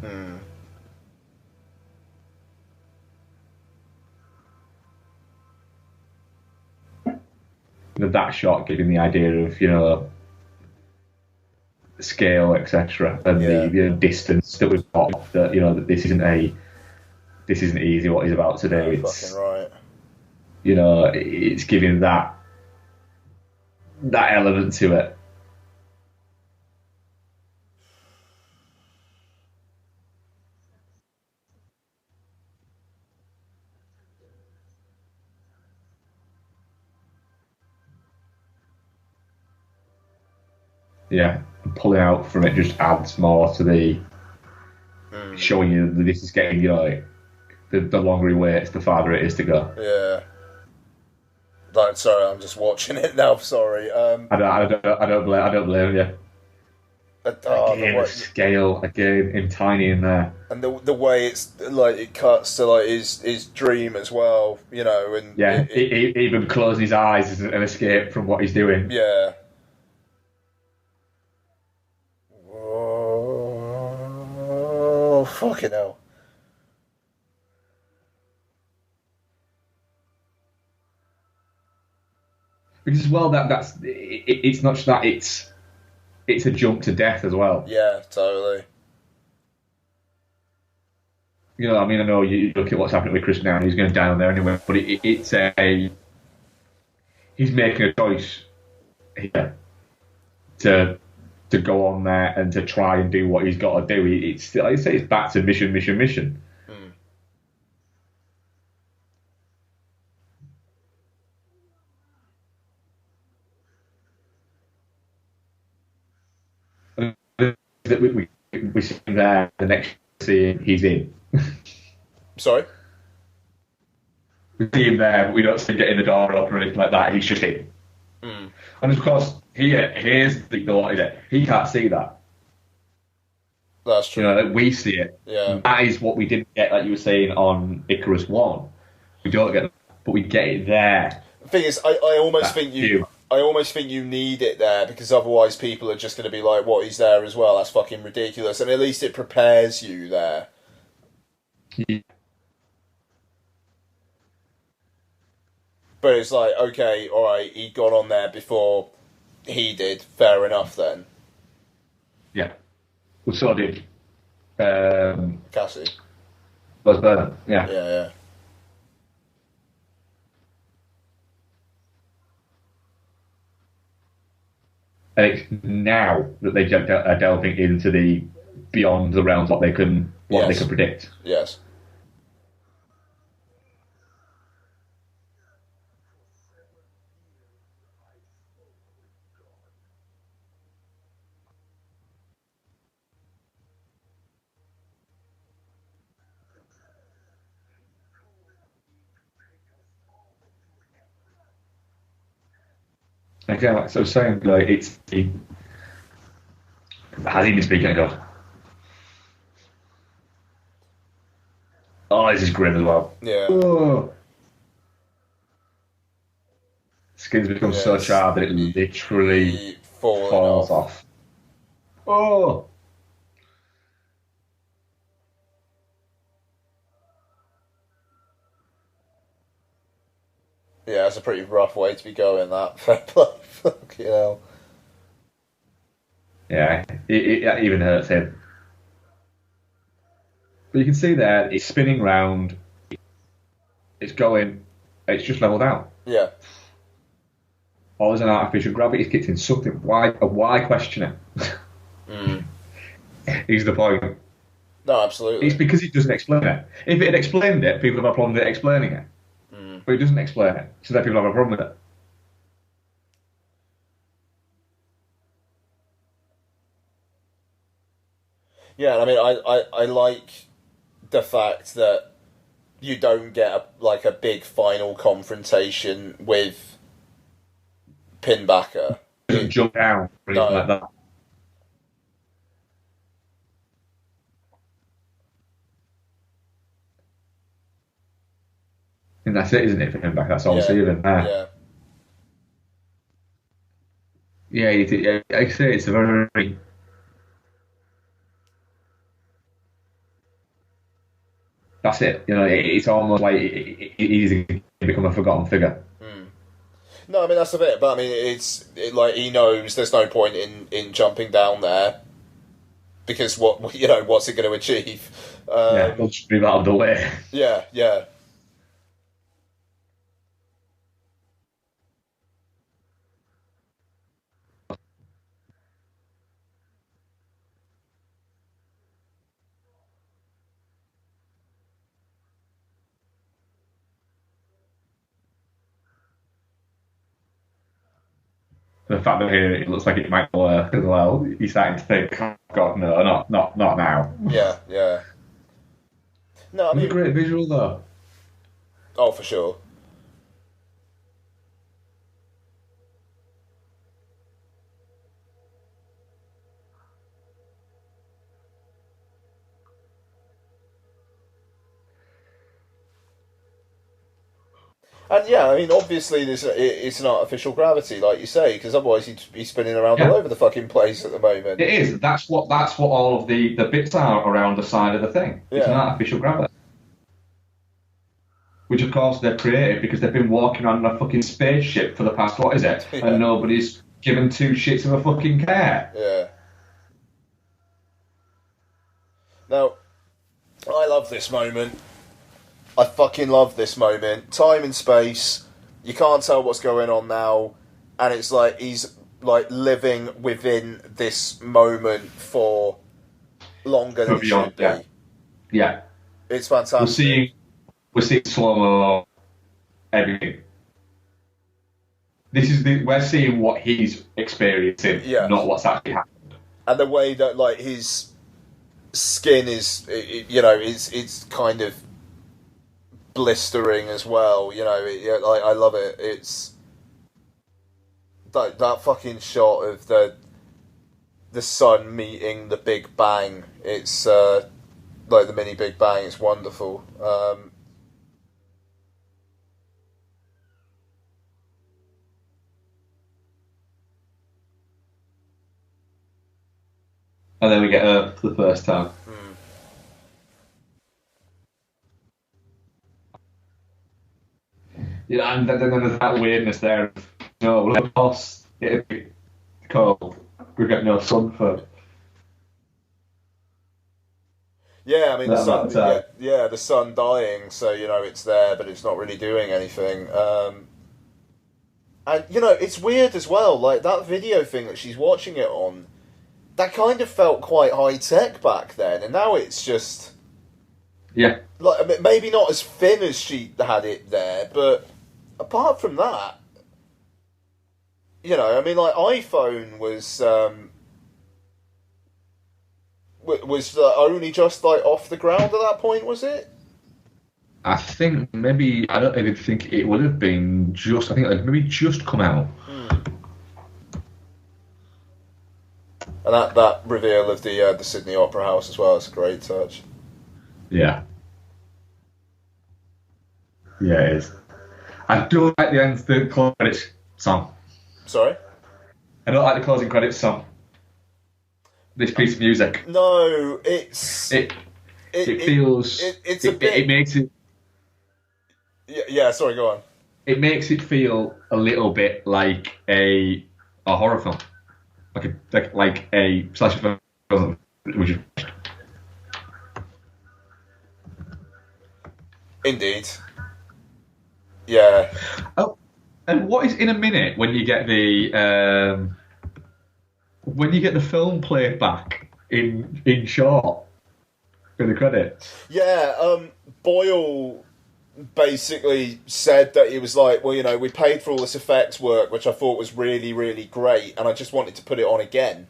That shot giving the idea of, you know, scale, etc., and the distance that we've got. That, you know, that this isn't easy. What he's about to do. It's fucking right. You know, it's giving that element to it. Yeah, and pulling out from it just adds more to the showing you that this is getting, you know, the longer he waits, the farther it is to go. Yeah. Like, sorry, I'm just watching it now. Sorry. I don't blame you. Again, the scale again, in tiny in there, and the way it's like it cuts to like his dream as well, you know, and even closing his eyes is an escape from what he's doing. Yeah. Oh, fucking hell. Because as well, it's not just that, it's a jump to death as well. Yeah, totally. You know, I mean, I know you look at what's happening with Chris now, and he's going down there anyway, but he's making a choice here to go on there and to try and do what he's got to do. It's like I say, it's back to mission. We see him there, the next scene he's in. Sorry? We see him there, but we don't see him getting the door open or anything like that. He's just in. And of course, here's the door. He can't see that. That's true. You know, we see it. Yeah. That is what we didn't get, like you were saying, on Icarus 1. We don't get it, but we get it there. The thing is, I almost think you need it there, because otherwise people are just going to be like, what, he's there as well? That's fucking ridiculous. And at least it prepares you there. Yeah. But it's like, okay, alright, he got on there before he did. Fair enough then. Yeah. Well, so did Cassie. Buzz Burnham. Yeah. Yeah. And it's now that they are delving into the beyond the realms, what they can predict. Yes. Again, like I was saying, like has he been speaking? I go, oh, this is grim as well. Yeah. Oh. Skin's become so charred that it literally falls off. Oh. Yeah, it's a pretty rough way to be going, that. Fucking hell. Yeah, it even hurts him. But you can see there, it's spinning round, it's going, it's just levelled out. Yeah. Or there's an artificial gravity kicked in something. Why? A why questioner? Is the point. No, absolutely. It's because it doesn't explain it. If it had explained it, people have a problem with it explaining it. But it doesn't explain it, so then people have a problem with it. Yeah, I mean, I like the fact that you don't get a big final confrontation with Pinbacker. It doesn't jump down or anything like that. And that's it, isn't it, for Pinbacker? That's all we see of him there. Yeah. Yeah, I say it's a very... That's it. You know, it's almost like he's become a forgotten figure. No, I mean that's the bit, but I mean like he knows there's no point in jumping down there because what's it going to achieve? Yeah, he'll just move out of the way. Yeah, yeah. The fact that here it looks like it might work as well, he's starting to think, oh, God, no, not now. Yeah, yeah. No, I mean, a great visual though. Oh, for sure. And yeah, I mean, obviously, it's an artificial gravity, like you say, because otherwise he'd be spinning around all over the fucking place at the moment. It is. That's what all of the bits are around the side of the thing. Yeah. It's an artificial gravity. Which, of course, they're created because they've been walking on a fucking spaceship for the past, what is it? Yeah. And nobody's given two shits of a fucking care. Yeah. Now, I love this moment. I fucking love this moment. Time and space. You can't tell what's going on now. And it's like he's like living within this moment for longer than he should be. Yeah. Yeah. It's fantastic. We're seeing slow-mo everything. We're seeing what he's experiencing, not what's actually happened. And the way that like his skin is, it's kind of blistering as well. I love it. It's that fucking shot of the sun meeting the Big Bang. It's like the mini Big Bang. It's wonderful. And then we get Earth for the first time. Yeah, and then there's that weirdness there. Of course, it'd be cold. We get no sun for. Yeah, I mean the sun. The sun dying. So it's there, but it's not really doing anything. And it's weird as well. Like that video thing that she's watching it on. That kind of felt quite high tech back then, and now it's just like maybe not as thin as she had it there, but apart from that, I mean, like iPhone was only just like off the ground at that point, was it? I think maybe I don't even think it would have been just. I think it had maybe just come out. And that reveal of the Sydney Opera House as well is a great touch. Yeah. Yeah, it is. I don't like the closing credits song. Sorry? I don't like the closing credits song. This piece of music. No, it's... It feels... It's a bit... It makes it... Yeah, sorry, go on. It makes it feel a little bit like a horror film. like a slasher film, which is Indeed. Yeah. oh, and what is in a minute when you get the film played back in short in the credits? Yeah, Boyle basically said that he was like, well, you know, we paid for all this effects work, which I thought was really, really great, and I just wanted to put it on again.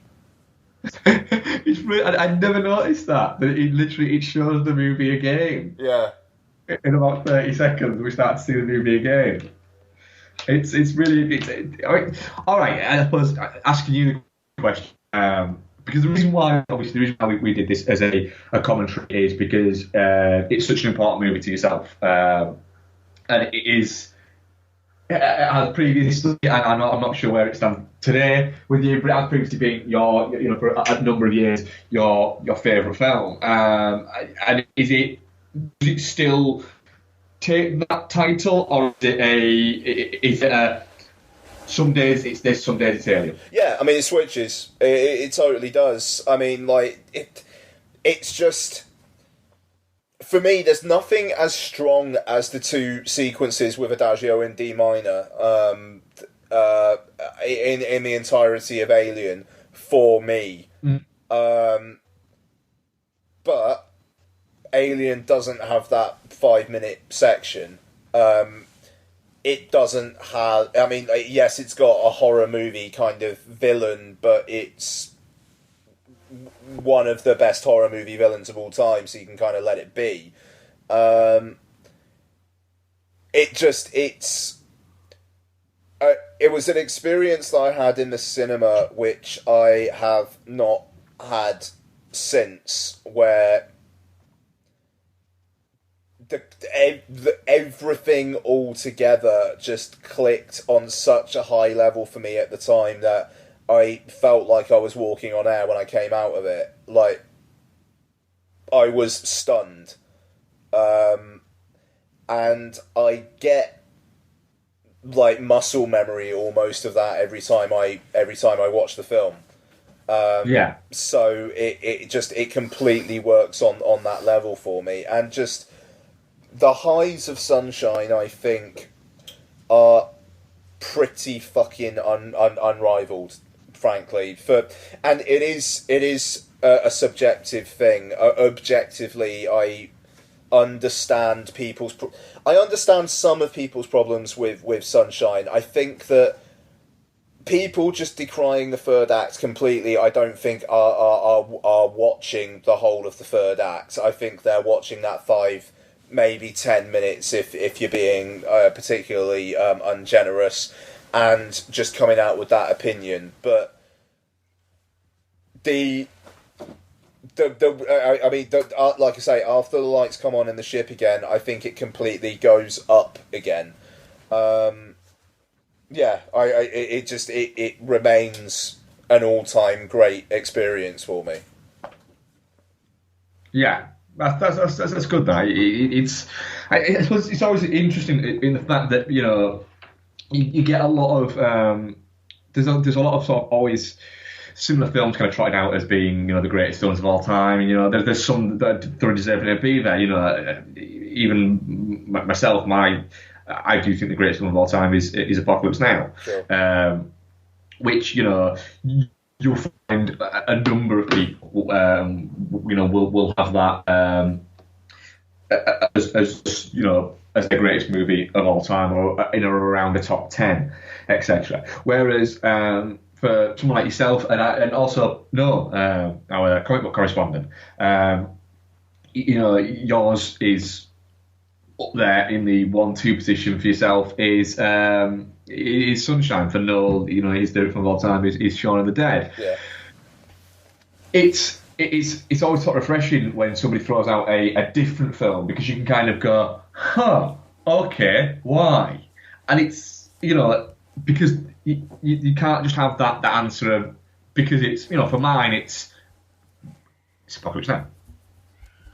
It's really, I never noticed that it shows the movie again. Yeah. In about 30 seconds, we start to see the movie again. It's really I mean, all right. I suppose asking you the question because the reason why we did this as a commentary is because it's such an important movie to yourself, and it is. As previously, and I'm not sure where it stands today with you, but it has previously been for a number of years your favourite film. And does it still take that title, or is it a some days it's this, some days it's Alien? Yeah, I mean, it switches. It totally does. I mean, like, it's just... For me, there's nothing as strong as the two sequences with Adagio in D minor in the entirety of Alien, for me. But Alien doesn't have that 5-minute section. It doesn't have... I mean, yes, it's got a horror movie kind of villain, but it's one of the best horror movie villains of all time, so you can kind of let it be. It was an experience that I had in the cinema, which I have not had since, where everything all together just clicked on such a high level for me at the time that I felt like I was walking on air when I came out of it. Like, I was stunned. And I get, like, muscle memory almost of that every time I watch the film. Yeah. So it completely works on that level for me. And just the highs of Sunshine, I think, are pretty fucking unrivaled, frankly. And it is a subjective thing. Objectively, I understand some of people's problems with Sunshine. I think that people just decrying the third act completely, I don't think are watching the whole of the third act. I think they're watching that 5, maybe 10 minutes if you're being particularly ungenerous, and just coming out with that opinion. But like I say, after the lights come on in the ship again, I think it completely goes up again. It remains an all-time great experience for me. Yeah, that's good. That I suppose it's always interesting in the fact that you get a lot of there's a lot of sort of always similar films kind of trotted out as being the greatest films of all time, and there's some that don't deserve to be there. Even myself, I do think the greatest film of all time is Apocalypse Now, sure. Which you'll find a number of people will have that as as the greatest movie of all time, or in or around the top 10, etc. Whereas for someone like yourself and also our comic book correspondent, yours is up there in the 1-2 position for yourself is Sunshine. For Noel, his favorite film of all time is Shaun of the Dead. Yeah. It's always sort of refreshing when somebody throws out a different film, because you can kind of go, okay, why? And it's because you can't just have that answer of, because it's for mine it's Apocalypse Now.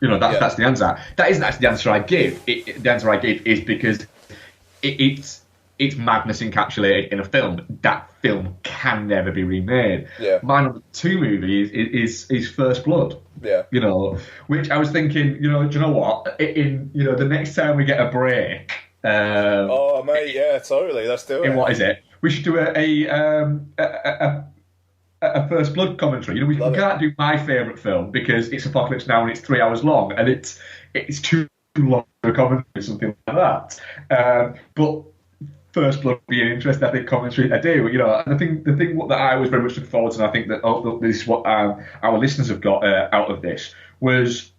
That's the answer. That isn't actually the answer I give. The answer I give is because it's it's madness encapsulated in a film. That film can never be remade. Yeah. My number 2 movie is First Blood. Yeah. You know, which I was thinking, do you know what? The next time we get a break. Oh, mate, yeah, totally. Let's do it. What is it? We should do a First Blood commentary. We can't do my favourite film because it's Apocalypse Now and it's 3 hours long and it's too long for a commentary, something like that. But First Blood would be an interesting, I think, commentary to do. And the thing that I was very much looking forward to, and I think that this is what our listeners have got out of this, was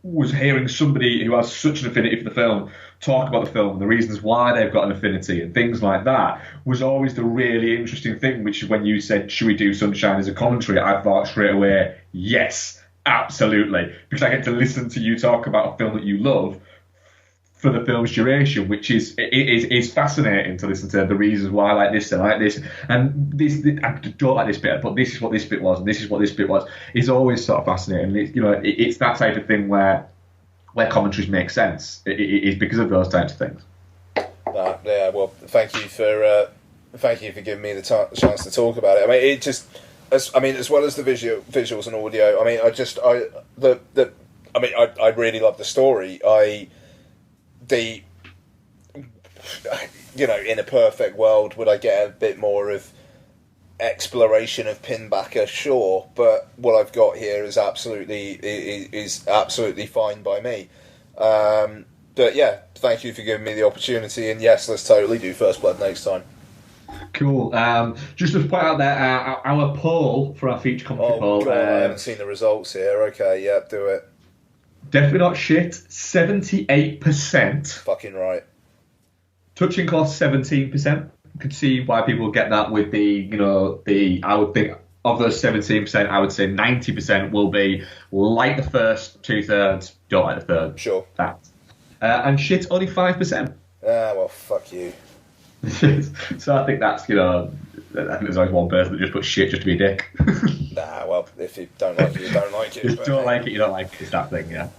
hearing somebody who has such an affinity for the film talk about the film, the reasons why they've got an affinity and things like that, was always the really interesting thing, which is when you said, should we do Sunshine as a commentary? I thought straight away, yes, absolutely. Because I get to listen to you talk about a film that you love for the film's duration, which is fascinating to listen to the reasons why I like this and I like this. And this I don't like this bit, but this is what this bit was, and this is what this bit was. It's always sort of fascinating. It's that type of thing where commentaries make sense. It is because of those types of things. Yeah, well, thank you for giving me the chance to talk about it. I mean, it just, as well as the visuals and audio. I mean, I really love the story. In a perfect world, would I get a bit more of exploration of Pinbacker? Sure, but what I've got here is absolutely fine by me. But yeah, thank you for giving me the opportunity, and yes, let's totally do First Blood next time. Cool. Just to point out there, our poll for our feature commentary poll. God, I haven't seen the results here. Okay, yeah, do it. Definitely not shit. 78%. Fucking right. Touching Cloth 17%. You could see why people get that with I would think of those 17%, I would say 90% will be like the first 2/3, don't like the third. Sure. That. And shit, only 5%. Well, fuck you. So I think that's, I think there's always one person that just puts shit just to be a dick. Well, if you don't like it, you don't like it. If you don't like it, you don't like it. It's that thing, yeah.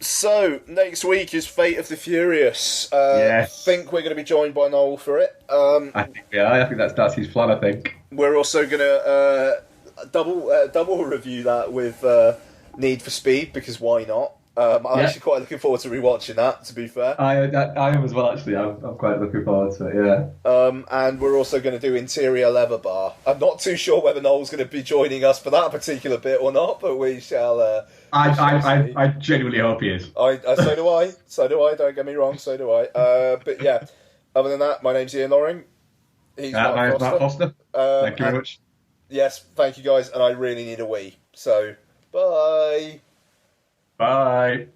So, next week is Fate of the Furious. Yes. I think we're going to be joined by Noel for it. I think we are. I think that's his plan, I think. We're also going to double review that with Need for Speed, because why not? I'm actually quite looking forward to rewatching that, to be fair. I am as well, actually. I'm quite looking forward to it, yeah. And we're also going to do Interior Leather Bar. I'm not too sure whether Noel's going to be joining us for that particular bit or not, but we shall... I genuinely hope he is. So do I. So do I, don't get me wrong, so do I. But yeah, other than that, my name's Ian Loring. He's Matt Foster. Thank you very much. Yes, thank you guys, and I really need a wee. So, bye. Bye.